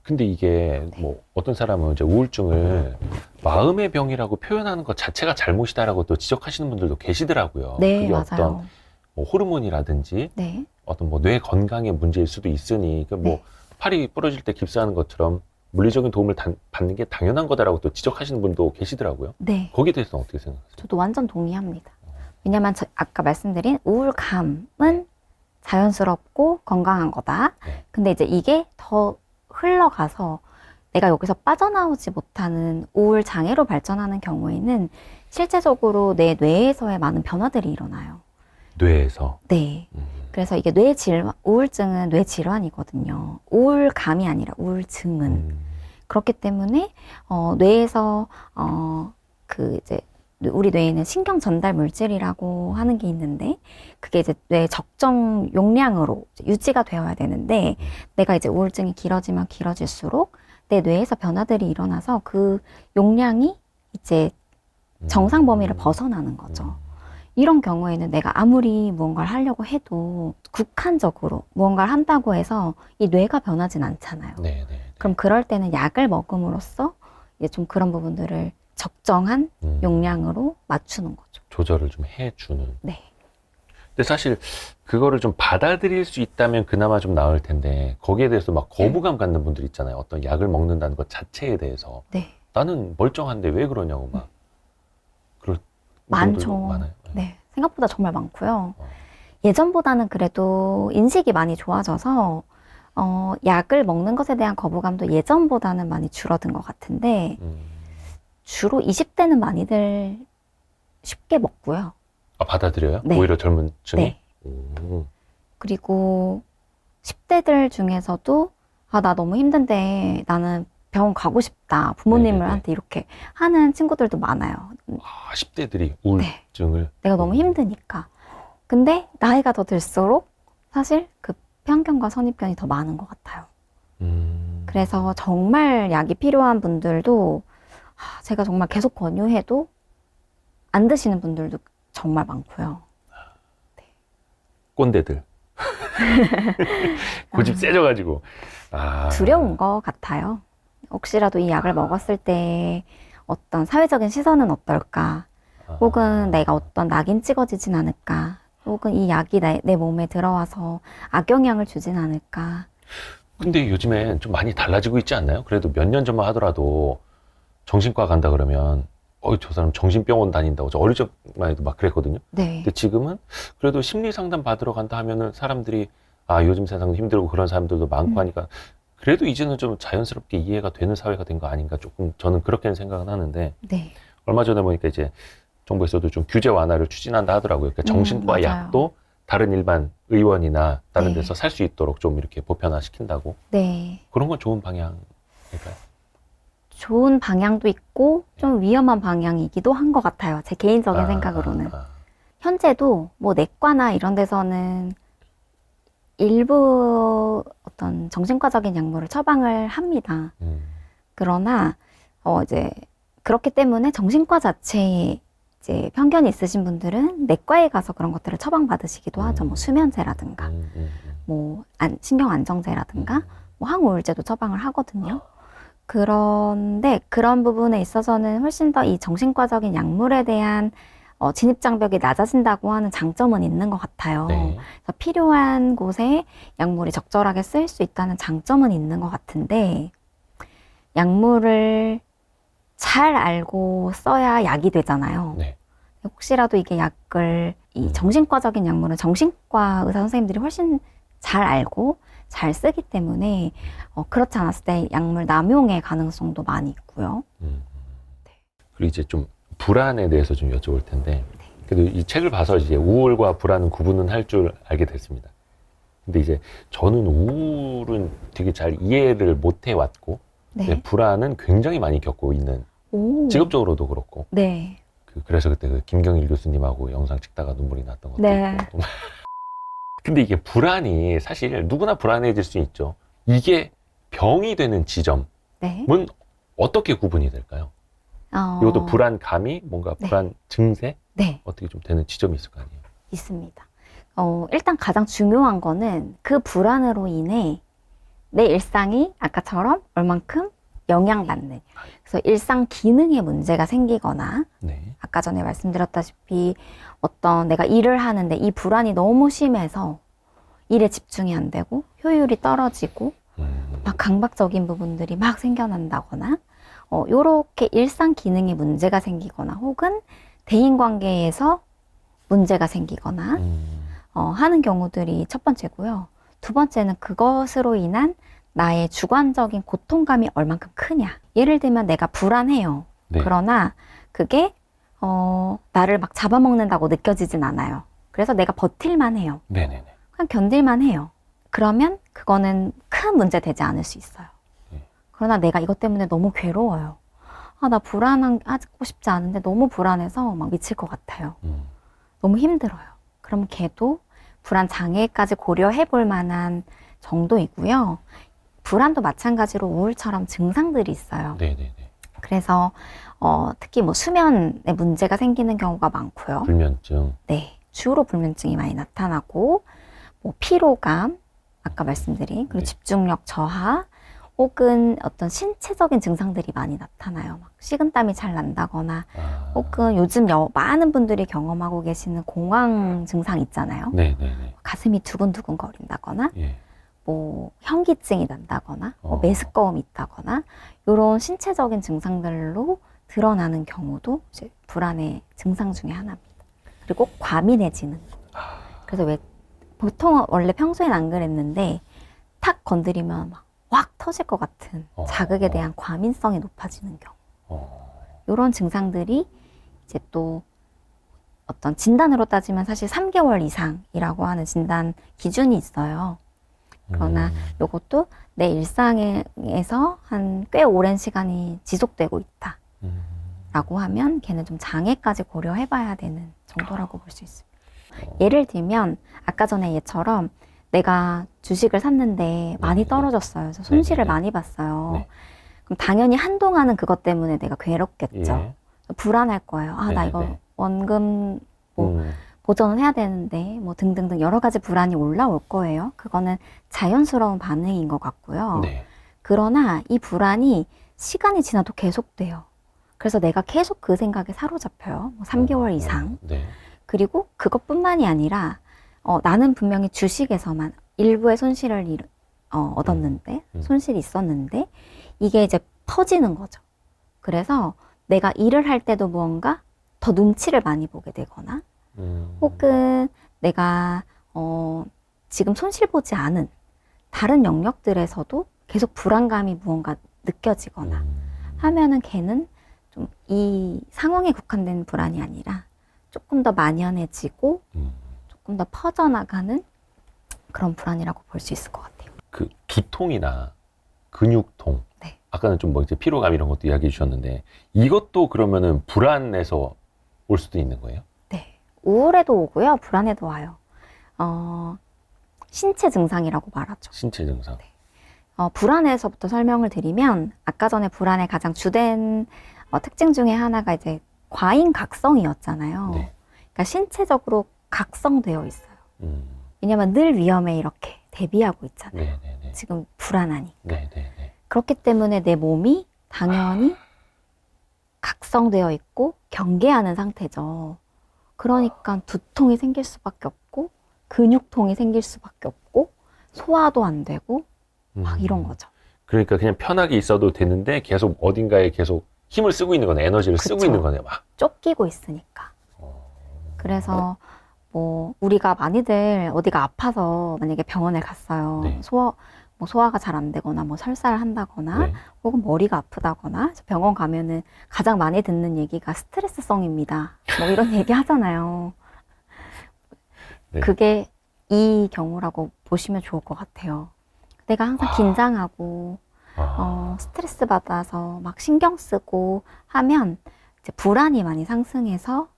근데 이게 어떤 사람은 이제 우울증을 마음의 병이라고 표현하는 것 자체가 잘못이다라고 또 지적하시는 분들도 계시더라고요. 네, 그게 맞아요. 어떤 호르몬이라든지 네. 어떤 뇌 건강의 문제일 수도 있으니 네. 팔이 부러질 때 깁스하는 것처럼 물리적인 도움을 받는 게 당연한 거다라고 또 지적하시는 분도 계시더라고요. 네. 거기에 대해서는 어떻게 생각하세요? 저도 완전 동의합니다. 왜냐면 아까 말씀드린 우울감은 자연스럽고 건강한 거다. 네. 근데 이제 이게 더 흘러가서 내가 여기서 빠져나오지 못하는 우울 장애로 발전하는 경우에는 실제적으로 내 뇌에서의 많은 변화들이 일어나요. 뇌에서. 네. 그래서 이게 우울증은 뇌 질환이거든요. 우울감이 아니라 우울증은. 그렇기 때문에 뇌에서 이제 우리 뇌에는 신경 전달 물질이라고 하는 게 있는데 그게 이제 뇌 적정 용량으로 유지가 되어야 되는데 내가 이제 우울증이 길어지면 길어질수록 내 뇌에서 변화들이 일어나서 그 용량이 이제 정상 범위를 벗어나는 거죠. 이런 경우에는 내가 아무리 무언가를 하려고 해도 국한적으로 무언가를 한다고 해서 이 뇌가 변하진 않잖아요. 네. 그럼 그럴 때는 약을 먹음으로써 이제 좀 그런 부분들을 적정한 용량으로 맞추는 거죠. 조절을 좀 해주는. 네. 근데 사실 그거를 좀 받아들일 수 있다면 그나마 좀 나을 텐데 거기에 대해서 막 거부감 갖는 분들 있잖아요. 어떤 약을 먹는다는 것 자체에 대해서. 네. 나는 멀쩡한데 왜 그러냐고 막. 그럴 많죠. 분들도 많아요. 네. 생각보다 정말 많고요. 예전보다는 그래도 인식이 많이 좋아져서 약을 먹는 것에 대한 거부감도 예전보다는 많이 줄어든 것 같은데 주로 20대는 많이들 쉽게 먹고요. 받아들여요? 네. 오히려 젊은 층이? 네. 그리고 10대들 중에서도 나 너무 힘든데 나는 병원 가고 싶다. 부모님한테 이렇게 하는 친구들도 많아요. 10대들이 우울증을. 내가 너무 힘드니까. 근데 나이가 더 들수록 사실 그 편견과 선입견이 더 많은 것 같아요. 그래서 정말 약이 필요한 분들도 제가 정말 계속 권유해도 안 드시는 분들도 정말 많고요. 꼰대들. 고집 세져가지고. 두려운 것 같아요. 혹시라도 이 약을 먹었을 때 어떤 사회적인 시선은 어떨까? 혹은 내가 어떤 낙인 찍어지진 않을까? 혹은 이 약이 내 몸에 들어와서 악영향을 주진 않을까? 근데 요즘엔 좀 많이 달라지고 있지 않나요? 그래도 몇 년 전만 하더라도 정신과 간다 그러면 저 사람 정신병원 다닌다고. 저 어릴 적만 해도 막 그랬거든요. 네. 근데 지금은 그래도 심리 상담 받으러 간다 하면은 사람들이 요즘 세상 힘들고 그런 사람들도 많고 하니까 그래도 이제는 좀 자연스럽게 이해가 되는 사회가 된 거 아닌가 조금 저는 그렇게는 생각은 하는데 네. 얼마 전에 보니까 이제 정부에서도 좀 규제 완화를 추진한다 하더라고요. 그러니까 정신과 맞아요. 약도 다른 일반 의원이나 다른 네. 데서 살 수 있도록 좀 이렇게 보편화 시킨다고. 네. 그런 건 좋은 방향일까요? 좋은 방향도 있고 좀 위험한 방향이기도 한 것 같아요. 제 개인적인 생각으로는. 현재도 뭐 내과나 이런 데서는 일부 어떤 정신과적인 약물을 처방을 합니다. 그러나 이제 그렇기 때문에 정신과 자체에 이제 편견이 있으신 분들은 내과에 가서 그런 것들을 처방받으시기도 하죠. 뭐 수면제라든가, 뭐 신경 안정제라든가, 뭐 항우울제도 처방을 하거든요. 그런데 그런 부분에 있어서는 훨씬 더 이 정신과적인 약물에 대한 진입장벽이 낮아진다고 하는 장점은 있는 것 같아요. 네. 그래서 필요한 곳에 약물이 적절하게 쓰일 수 있다는 장점은 있는 것 같은데 약물을 잘 알고 써야 약이 되잖아요. 네. 혹시라도 이게 약을 이 정신과적인 약물은 정신과 의사 선생님들이 훨씬 잘 알고 잘 쓰기 때문에 그렇지 않았을 때 약물 남용의 가능성도 많이 있고요. 그리고 이제 좀 불안에 대해서 좀 여쭤볼 텐데 그래도 이 책을 봐서 이제 우울과 불안은 구분은 할 줄 알게 됐습니다. 근데 이제 저는 우울은 되게 잘 이해를 못 해왔고 네. 불안은 굉장히 많이 겪고 있는 오. 직업적으로도 그렇고 네. 그래서 그때 그 김경일 교수님하고 영상 찍다가 눈물이 났던 것도 네. 있고 근데 이게 불안이 사실 누구나 불안해질 수 있죠. 이게 병이 되는 지점은 네. 어떻게 구분이 될까요? 이것도 불안감이 뭔가 네. 불안 증세? 네. 어떻게 좀 되는 지점이 있을 거 아니에요? 있습니다. 일단 가장 중요한 거는 그 불안으로 인해 내 일상이 아까처럼 얼만큼 영향받는. 그래서 일상 기능에 문제가 생기거나 네. 아까 전에 말씀드렸다시피 어떤 내가 일을 하는데 이 불안이 너무 심해서 일에 집중이 안 되고 효율이 떨어지고 막 강박적인 부분들이 막 생겨난다거나 요렇게 일상 기능에 문제가 생기거나 혹은 대인관계에서 문제가 생기거나 하는 경우들이 첫 번째고요. 두 번째는 그것으로 인한 나의 주관적인 고통감이 얼만큼 크냐. 예를 들면 내가 불안해요. 네. 그러나 그게 나를 막 잡아먹는다고 느껴지진 않아요. 그래서 내가 버틸만 해요. 네네네. 그냥 견딜만 해요. 그러면 그거는 큰 문제 되지 않을 수 있어요. 그러나 내가 이것 때문에 너무 괴로워요. 나 불안하고 싶지 않은데 너무 불안해서 막 미칠 것 같아요. 너무 힘들어요. 그럼 걔도 불안 장애까지 고려해 볼 만한 정도이고요. 불안도 마찬가지로 우울처럼 증상들이 있어요. 네네네. 그래서 특히 뭐 수면에 문제가 생기는 경우가 많고요. 불면증. 네, 주로 불면증이 많이 나타나고 뭐 피로감, 아까 말씀드린 그리고 네. 집중력 저하 혹은 어떤 신체적인 증상들이 많이 나타나요. 막 식은땀이 잘 난다거나 혹은 요즘 많은 분들이 경험하고 계시는 공황 증상 있잖아요. 네네네. 가슴이 두근두근 거린다거나 예. 뭐 현기증이 난다거나 뭐 메스꺼움이 있다거나 이런 신체적인 증상들로 드러나는 경우도 이제 불안의 증상 중에 하나입니다. 그리고 과민해지는. 그래서 왜 보통 원래 평소엔 안 그랬는데 탁 건드리면 막 확 터질 것 같은 자극에 대한 과민성이 높아지는 경우. 이런 증상들이 이제 또 어떤 진단으로 따지면 사실 3개월 이상이라고 하는 진단 기준이 있어요. 그러나 이것도 내 일상에서 한 꽤 오랜 시간이 지속되고 있다. 라고 하면 걔는 좀 장애까지 고려해봐야 되는 정도라고 볼 수 있습니다. 예를 들면 아까 전에 얘처럼 내가 주식을 샀는데 많이 네. 떨어졌어요. 그래서 손실을 네. 많이 봤어요. 네. 그럼 당연히 한동안은 그것 때문에 내가 괴롭겠죠. 예. 불안할 거예요. 아, 나 네, 이거 네. 원금 뭐 보전을 해야 되는데 뭐 등등등 여러 가지 불안이 올라올 거예요. 그거는 자연스러운 반응인 것 같고요. 네. 그러나 이 불안이 시간이 지나도 계속돼요. 그래서 내가 계속 그 생각에 사로잡혀요. 뭐 3개월 이상. 네. 그리고 그것뿐만이 아니라 나는 분명히 주식에서만 일부의 손실을 얻었는데 손실이 있었는데 이게 이제 퍼지는 거죠. 그래서 내가 일을 할 때도 무언가 더 눈치를 많이 보게 되거나 혹은 내가 지금 손실 보지 않은 다른 영역들에서도 계속 불안감이 무언가 느껴지거나 하면은 걔는 좀 이 상황에 국한된 불안이 아니라 조금 더 만연해지고 조금 더 퍼져나가는 그런 불안이라고 볼 수 있을 것 같아요. 그 두통이나 근육통, 네. 아까는 좀 뭐 이제 피로감 이런 것도 이야기해 주셨는데 이것도 그러면은 불안에서 올 수도 있는 거예요? 네. 우울에도 오고요. 불안에도 와요. 신체 증상이라고 말하죠. 신체 증상. 네. 불안에서부터 설명을 드리면 아까 전에 불안의 가장 주된 특징 중에 하나가 이제 과잉 각성이었잖아요. 네. 그러니까 신체적으로 각성되어 있어요. 음. 왜냐면 늘 위험에 이렇게 대비하고 있잖아요. 네네네. 지금 불안하니. 네네네. 그렇기 때문에 내 몸이 당연히 각성되어 있고 경계하는 상태죠. 그러니까 두통이 생길 수밖에 없고 근육통이 생길 수밖에 없고 소화도 안 되고 막 이런 거죠. 그러니까 그냥 편하게 있어도 되는데 계속 어딘가에 계속 힘을 쓰고 있는 거네. 에너지를 그쵸. 쓰고 있는 거네. 막. 쫓기고 있으니까. 그래서 뭐 우리가 많이들 어디가 아파서 만약에 병원에 갔어요. 네. 소화가 잘 안 되거나 뭐 설사를 한다거나 네. 혹은 머리가 아프다거나 그래서 병원 가면은 가장 많이 듣는 얘기가 스트레스성입니다. 뭐 이런 얘기 하잖아요. 네. 그게 이 경우라고 보시면 좋을 것 같아요. 내가 항상 긴장하고 스트레스 받아서 막 신경 쓰고 하면 이제 불안이 많이 상승해서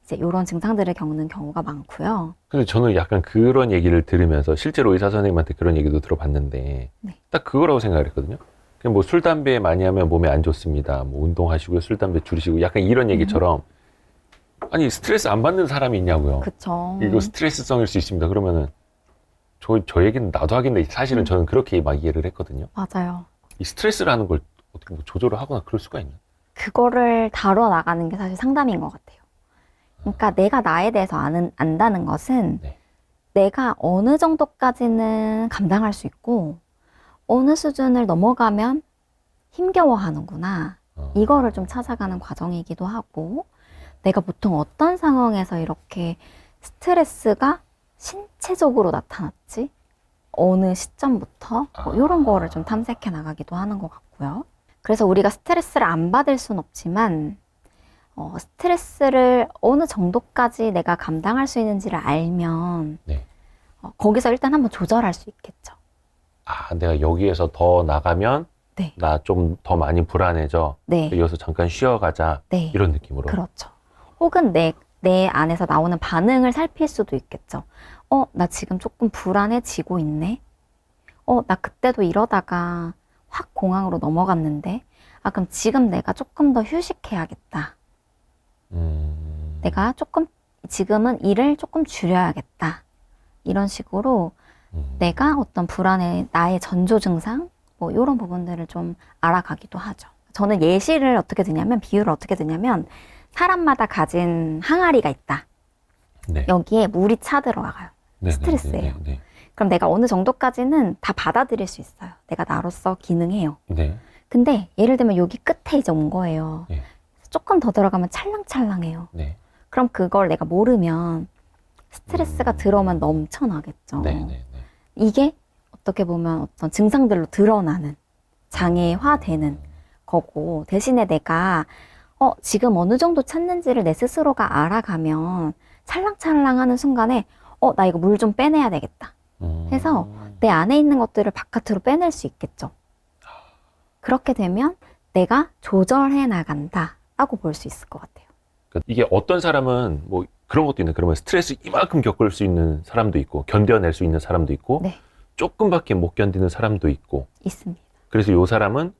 이제 이런 증상들을 겪는 경우가 많고요. 근데 저는 약간 그런 얘기를 들으면서 실제로 의사 선생님한테 그런 얘기도 들어봤는데 네. 딱 그거라고 생각을 했거든요. 그냥 뭐 술, 담배 많이 하면 몸에 안 좋습니다. 뭐 운동하시고 술, 담배 줄이시고 약간 이런 얘기처럼 아니 스트레스 안 받는 사람이 있냐고요. 그쵸. 이거 스트레스성일 수 있습니다. 그러면은 저 얘기는 나도 하겠는데 사실은 저는 그렇게 막 이해를 했거든요. 맞아요. 이 스트레스라는 걸 어떻게 뭐 조절을 하거나 그럴 수가 있나? 그거를 다뤄 나가는 게 사실 상담인 것 같아요. 그러니까 내가 나에 대해서 안다는 것은 네. 내가 어느 정도까지는 감당할 수 있고 어느 수준을 넘어가면 힘겨워하는구나. 이거를 좀 찾아가는 과정이기도 하고 내가 보통 어떤 상황에서 이렇게 스트레스가 신체적으로 나타났지? 어느 시점부터 이런 거를 좀 탐색해 나가기도 하는 것 같고요. 그래서 우리가 스트레스를 안 받을 순 없지만 스트레스를 어느 정도까지 내가 감당할 수 있는지를 알면 네. 거기서 일단 한번 조절할 수 있겠죠. 아, 내가 여기에서 더 나가면 네. 나 좀 더 많이 불안해져. 네. 여기서 잠깐 쉬어가자. 네. 이런 느낌으로. 그렇죠. 혹은 내 안에서 나오는 반응을 살필 수도 있겠죠. 나 지금 조금 불안해지고 있네. 나 그때도 이러다가 확 공황으로 넘어갔는데. 그럼 지금 내가 조금 더 휴식해야겠다. 내가 조금, 지금은 일을 조금 줄여야겠다. 이런 식으로 내가 어떤 불안의 나의 전조 증상, 뭐 이런 부분들을 좀 알아가기도 하죠. 저는 예시를 어떻게 드냐면, 비유를 어떻게 드냐면, 사람마다 가진 항아리가 있다. 네. 여기에 물이 차 들어가요. 네, 스트레스예요. 네. 그럼 내가 어느 정도까지는 다 받아들일 수 있어요. 내가 나로서 기능해요. 네. 근데 예를 들면 여기 끝에 이제 온 거예요. 네. 조금 더 들어가면 찰랑찰랑해요. 네. 그럼 그걸 내가 모르면 스트레스가 들어오면 넘쳐나겠죠. 네. 네. 이게 어떻게 보면 어떤 증상들로 드러나는 장애화되는 거고, 대신에 내가 지금 어느 정도 찾는지를 내 스스로가 알아가면 찰랑찰랑 하는 순간에 나 이거 물 좀 빼내야 되겠다 해서 내 안에 있는 것들을 바깥으로 빼낼 수 있겠죠. 그렇게 되면 내가 조절해 나간다 라고 볼 수 있을 것 같아요. 그러니까 이게 어떤 사람은 뭐 그런 것도 있네. 그러면 스트레스 이만큼 겪을 수 있는 사람도 있고 견뎌낼 수 있는 사람도 있고 네. 조금밖에 못 견디는 사람도 있고 있습니다. 그래서 요 사람은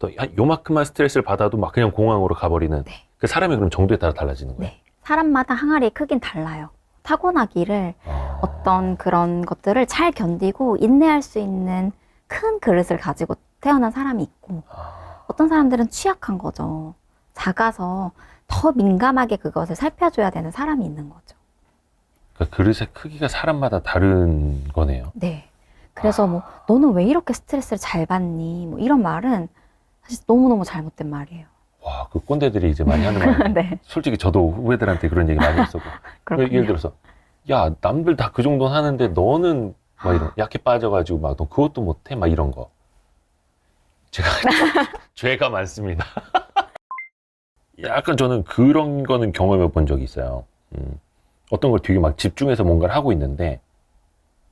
또 요만큼만 스트레스를 받아도 막 그냥 공황으로 가버리는 네. 그 사람의 그런 정도에 따라 달라지는 거예요. 네. 사람마다 항아리의 크긴 달라요. 타고나기를 어떤 그런 것들을 잘 견디고 인내할 수 있는 큰 그릇을 가지고 태어난 사람이 있고 어떤 사람들은 취약한 거죠. 작아서 더 민감하게 그것을 살펴줘야 되는 사람이 있는 거죠. 그러니까 그릇의 크기가 사람마다 다른 거네요. 네. 그래서 뭐 너는 왜 이렇게 스트레스를 잘 받니? 뭐 이런 말은 사실 너무너무 잘못된 말이에요. 와, 그 꼰대들이 이제 많이 하는 말이에요. 네. 솔직히 저도 후배들한테 그런 얘기 많이 했었고. 그렇군요. 예를 들어서, 야, 남들 다 그 정도는 하는데 너는 막 이런, 약해 빠져가지고 막 너 그것도 못해? 막 이런 거. 제가 죄가 많습니다. 약간 저는 그런 거는 경험해 본 적이 있어요. 어떤 걸 되게 막 집중해서 뭔가를 하고 있는데,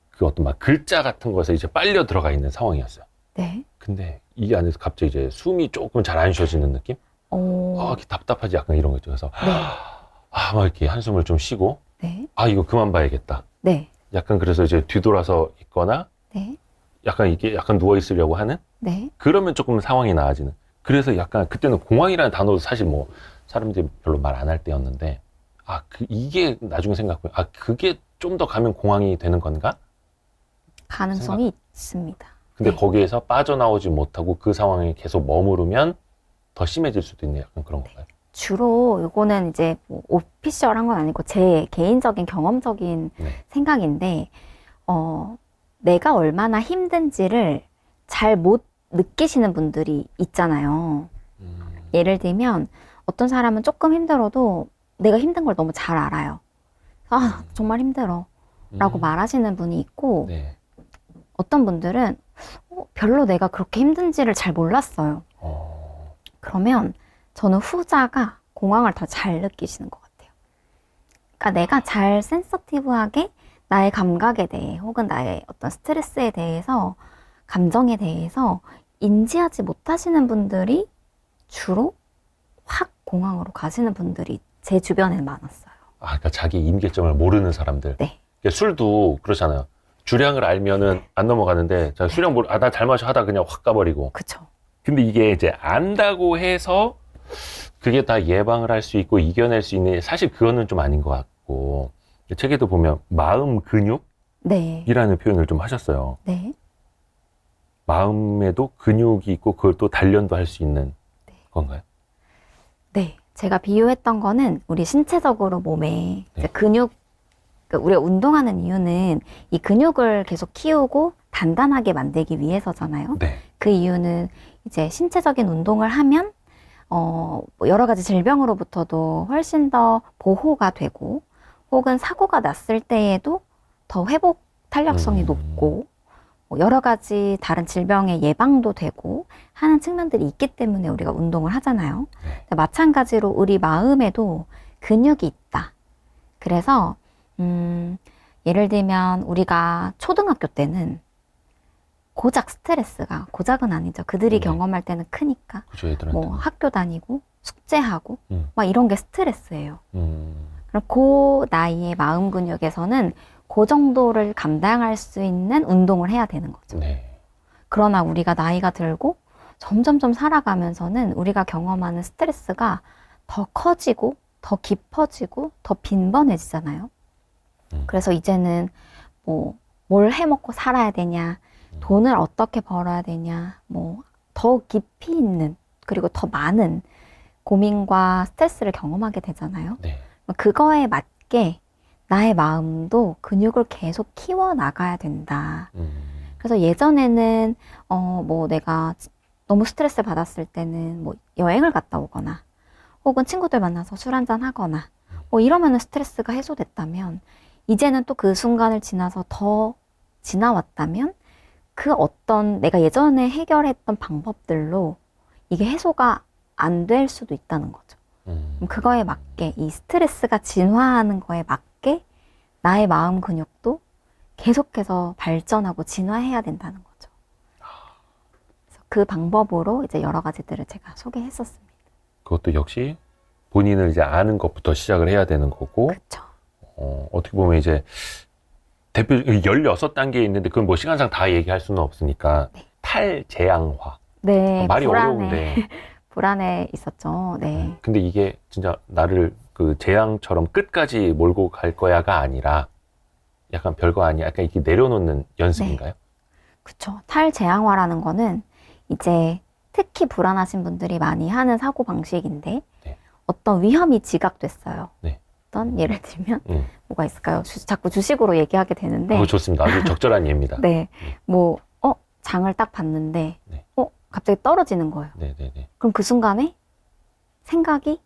그 어떤 막 글자 같은 것에 이제 빨려 들어가 있는 상황이었어요. 네. 근데 이 안에서 갑자기 이제 숨이 조금 잘 안 쉬어지는 느낌? 이렇게 답답하지 약간 이런 거 있죠. 그래서 네. 막 이렇게 한숨을 좀 쉬고 네. 이거 그만 봐야겠다. 네. 약간 그래서 이제 뒤돌아서 있거나 네. 약간 이게 약간 누워 있으려고 하는 네. 그러면 조금 상황이 나아지는. 그래서 약간 그때는 공황이라는 단어도 사실 뭐 사람들이 별로 말 안 할 때였는데 이게 나중에 생각해보면 그게 좀 더 가면 공황이 되는 건가? 가능성이 있습니다. 근데 네. 거기에서 빠져나오지 못하고 그 상황에 계속 머무르면 더 심해질 수도 있는 약간 그런 건가요? 주로 이거는 이제 뭐 오피셜한 건 아니고 제 개인적인 경험적인 네. 생각인데 내가 얼마나 힘든지를 잘 못 느끼시는 분들이 있잖아요. 예를 들면 어떤 사람은 조금 힘들어도 내가 힘든 걸 너무 잘 알아요. 정말 힘들어 라고 말하시는 분이 있고 네. 어떤 분들은 별로 내가 그렇게 힘든지를 잘 몰랐어요. 그러면 저는 후자가 공황을 더 잘 느끼시는 것 같아요. 그러니까 내가 잘 센서티브하게 나의 감각에 대해 혹은 나의 어떤 스트레스에 대해서 감정에 대해서 인지하지 못하시는 분들이 주로 확 공황으로 가시는 분들이 제 주변에 많았어요. 그러니까 자기 임계점을 모르는 사람들. 네. 그러니까 술도 그렇잖아요. 주량을 알면은 안 넘어가는데 수량 나 잘 마셔 하다 그냥 확 가버리고. 그쵸. 근데 이게 이제 안다고 해서 그게 다 예방을 할 수 있고 이겨낼 수 있는 사실 그거는 좀 아닌 것 같고 책에도 보면 마음 근육이라는 네. 표현을 좀 하셨어요. 네. 마음에도 근육이 있고 그걸 또 단련도 할 수 있는 건가요? 네. 제가 비유했던 거는 우리 신체적으로 몸에 이제 근육, 그러니까 우리가 운동하는 이유는 이 근육을 계속 키우고 단단하게 만들기 위해서잖아요. 네. 그 이유는 이제 신체적인 운동을 하면 뭐 여러 가지 질병으로부터도 훨씬 더 보호가 되고 혹은 사고가 났을 때에도 더 회복 탄력성이 높고 뭐 여러 가지 다른 질병의 예방도 되고 하는 측면들이 있기 때문에 우리가 운동을 하잖아요. 네. 마찬가지로 우리 마음에도 근육이 있다. 그래서 예를 들면 우리가 초등학교 때는 고작 스트레스가 고작은 아니죠. 그들이 네. 경험할 때는 크니까 그죠, 애들한테. 뭐 학교 다니고 숙제하고 막 이런 게 스트레스예요. 그럼 그 나이의 마음 근육에서는 그 정도를 감당할 수 있는 운동을 해야 되는 거죠. 네. 그러나 우리가 나이가 들고 점점점 살아가면서는 우리가 경험하는 스트레스가 더 커지고 더 깊어지고 더 빈번해지잖아요. 그래서 이제는 뭐 뭘 해먹고 살아야 되냐, 돈을 어떻게 벌어야 되냐, 뭐 더 깊이 있는 그리고 더 많은 고민과 스트레스를 경험하게 되잖아요. 네. 그거에 맞게 나의 마음도 근육을 계속 키워 나가야 된다. 그래서 예전에는 뭐 내가 너무 스트레스를 받았을 때는 뭐 여행을 갔다 오거나 혹은 친구들 만나서 술 한잔 하거나 뭐 이러면은 스트레스가 해소됐다면 이제는 또 그 순간을 지나서 더 지나왔다면 그 어떤 내가 예전에 해결했던 방법들로 이게 해소가 안 될 수도 있다는 거죠. 그거에 맞게 이 스트레스가 진화하는 거에 맞게 나의 마음 근육도 계속해서 발전하고 진화해야 된다는 거죠. 그래서 그 방법으로 이제 여러 가지들을 제가 소개했었습니다. 그것도 역시 본인을 이제 아는 것부터 시작을 해야 되는 거고, 그쵸. 어떻게 보면 이제 대표 16단계 있는데 그건 뭐 시간상 다 얘기할 수는 없으니까 네. 탈재앙화. 네, 말이 불안에, 어려운데. 불안에 있었죠. 네. 근데 이게 진짜 나를 그 재앙처럼 끝까지 몰고 갈 거야가 아니라 약간 별거 아니야. 약간 이렇게 내려놓는 연습인가요? 그쵸. 탈재앙화라는 거는 이제 특히 불안하신 분들이 많이 하는 사고 방식인데 네. 어떤 위험이 지각됐어요. 네. 어떤 예를 들면 뭐가 있을까요? 자꾸 주식으로 얘기하게 되는데 좋습니다. 아주 적절한 예입니다. 네. 뭐 장을 딱 봤는데 네. 갑자기 떨어지는 거예요. 네네네. 그럼 그 순간에 생각이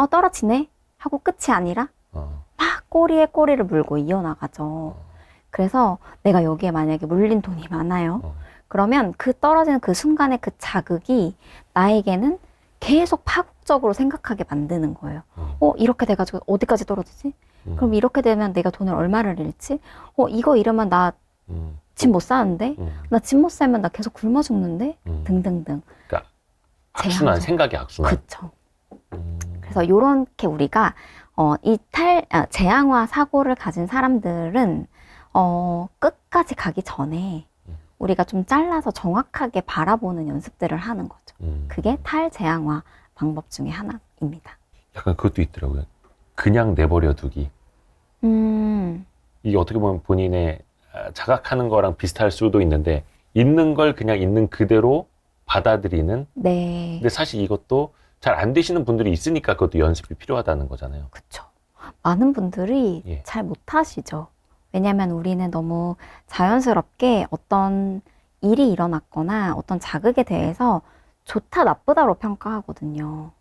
떨어지네 하고 끝이 아니라 막 꼬리에 꼬리를 물고 이어나가죠. 그래서 내가 여기에 만약에 물린 돈이 많아요. 그러면 그 떨어지는 그 순간의 그 자극이 나에게는 계속 파국적으로 생각하게 만드는 거예요. 이렇게 돼가지고 어디까지 떨어지지? 그럼 이렇게 되면 내가 돈을 얼마를 잃지? 이거 이러면 나 집 못 사는데? 나 집 못 살면 나 계속 굶어 죽는데? 등등등. 그러니까 악순환, 생각의 악순환. 그쵸. 그래서 요렇게 우리가 이 재앙화 사고를 가진 사람들은 끝까지 가기 전에 우리가 좀 잘라서 정확하게 바라보는 연습들을 하는 거죠. 그게 탈재앙화 방법 중에 하나입니다. 약간 그것도 있더라고요. 그냥 내버려 두기. 이게 어떻게 보면 본인의 자각하는 거랑 비슷할 수도 있는데 있는 걸 그냥 있는 그대로 받아들이는. 네. 근데 사실 이것도 잘 안 되시는 분들이 있으니까 그것도 연습이 필요하다는 거잖아요. 그쵸. 많은 분들이 예. 잘 못하시죠. 왜냐하면 우리는 너무 자연스럽게 어떤 일이 일어났거나 어떤 자극에 대해서 좋다 나쁘다로 평가하거든요.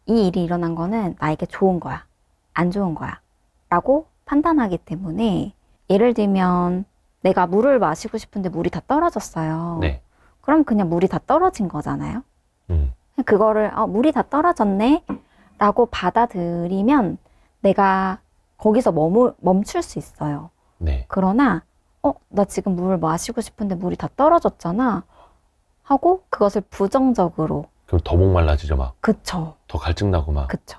이 일이 일어난 거는 나에게 좋은 거야, 안 좋은 거야 라고 판단하기 때문에 예를 들면 내가 물을 마시고 싶은데 물이 다 떨어졌어요. 네. 그럼 그냥 물이 다 떨어진 거잖아요. 그거를 물이 다 떨어졌네 라고 받아들이면 내가 거기서 멈출 수 있어요. 네. 그러나 나 지금 물 마시고 싶은데 물이 다 떨어졌잖아 하고 그것을 부정적으로. 그럼 더 목말라지죠, 막. 그쵸. 더 갈증 나고 막. 그쵸.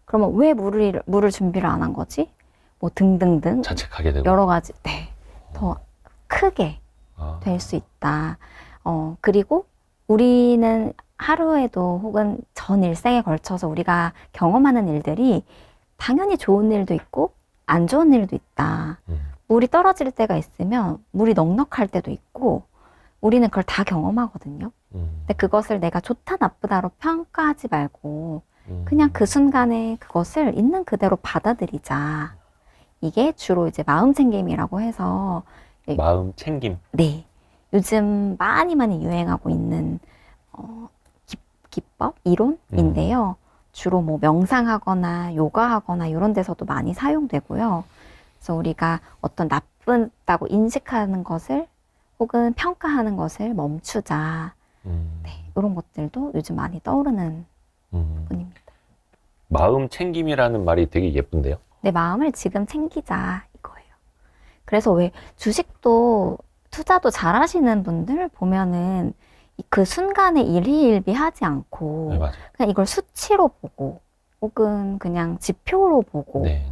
그러면 왜 물을 준비를 안 한 거지? 뭐 등등등 자책하게 되고. 여러 가지 더 크게 될 수 있다. 그리고 우리는 하루에도 혹은 전 일생에 걸쳐서 우리가 경험하는 일들이 당연히 좋은 일도 있고 안 좋은 일도 있다. 물이 떨어질 때가 있으면 물이 넉넉할 때도 있고 우리는 그걸 다 경험하거든요. 근데 그것을 내가 좋다 나쁘다로 평가하지 말고 그냥 그 순간에 그것을 있는 그대로 받아들이자. 이게 주로 이제 마음 챙김이라고 해서 마음 챙김. 네. 요즘 많이 유행하고 있는 기법, 이론인데요. 주로 뭐 명상하거나 요가하거나 이런 데서도 많이 사용되고요. 그래서 우리가 어떤 나쁘다고 인식하는 것을 혹은 평가하는 것을 멈추자. 네, 이런 것들도 요즘 많이 떠오르는 부분입니다. 마음 챙김이라는 말이 되게 예쁜데요. 내 마음을 지금 챙기자 이거예요. 그래서 왜 주식도 투자도 잘 하시는 분들 보면은 그 순간에 일희일비하지 않고 네, 맞아요. 그냥 이걸 수치로 보고 혹은 그냥 지표로 보고 네.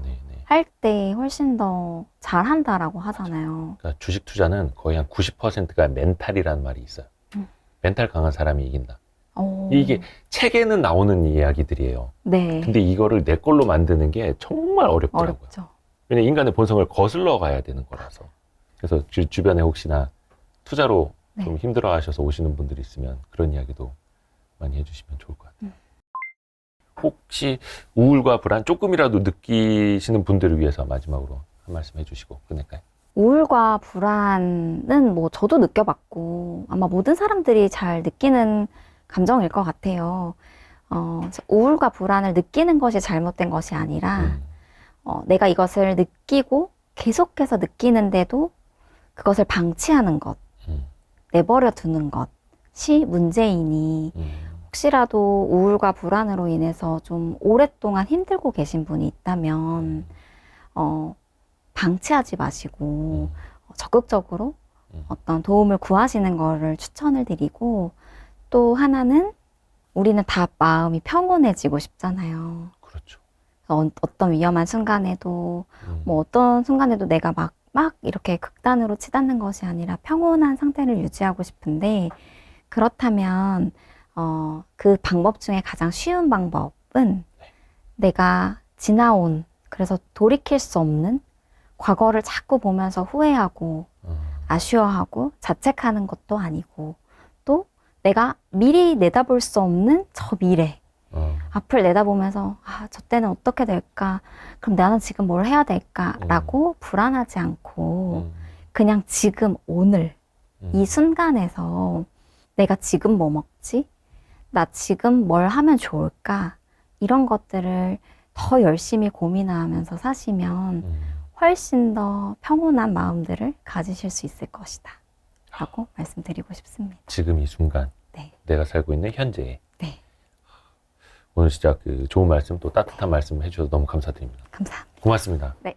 할 때 훨씬 더 잘한다라고 하잖아요. 그러니까 주식 투자는 거의 한 90%가 멘탈이라는 말이 있어요. 멘탈 강한 사람이 이긴다. 이게 책에는 나오는 이야기들이에요. 네. 근데 이거를 내 걸로 만드는 게 정말 어렵더라고요. 어렵죠. 왜냐면 인간의 본성을 거슬러 가야 되는 거라서. 그래서 주변에 혹시나 투자로 좀 힘들어 하셔서 오시는 분들이 있으면 그런 이야기도 많이 해주시면 좋을 것 같아요. 혹시 우울과 불안 조금이라도 느끼시는 분들을 위해서 마지막으로 한 말씀 해주시고 끝낼까요? 우울과 불안은 뭐 저도 느껴봤고 아마 모든 사람들이 잘 느끼는 감정일 것 같아요. 우울과 불안을 느끼는 것이 잘못된 것이 아니라 내가 이것을 느끼고 계속해서 느끼는데도 그것을 방치하는 것, 내버려 두는 것이 문제이니 혹시라도 우울과 불안으로 인해서 좀 오랫동안 힘들고 계신 분이 있다면 방치하지 마시고 적극적으로 어떤 도움을 구하시는 거를 추천을 드리고 또 하나는 우리는 다 마음이 평온해지고 싶잖아요. 그렇죠. 그래서 어떤 위험한 순간에도 음. 뭐 어떤 순간에도 내가 막 이렇게 극단으로 치닫는 것이 아니라 평온한 상태를 유지하고 싶은데, 그렇다면 그 방법 중에 가장 쉬운 방법은 내가 지나온, 그래서 돌이킬 수 없는 과거를 자꾸 보면서 후회하고 아쉬워하고 자책하는 것도 아니고, 또 내가 미리 내다볼 수 없는 저 미래, 앞을 내다보면서 저 때는 어떻게 될까? 그럼 나는 지금 뭘 해야 될까? 라고 불안하지 않고 그냥 지금 오늘 이 순간에서 내가 지금 뭐 먹지? 나 지금 뭘 하면 좋을까? 이런 것들을 더 열심히 고민하면서 사시면 훨씬 더 평온한 마음들을 가지실 수 있을 것이다 라고 말씀드리고 싶습니다. 지금 이 순간 네. 내가 살고 있는 현재에. 네. 오늘 진짜 그 좋은 말씀 또 따뜻한 말씀 해주셔서 너무 감사드립니다. 감사합니다. 고맙습니다. 네.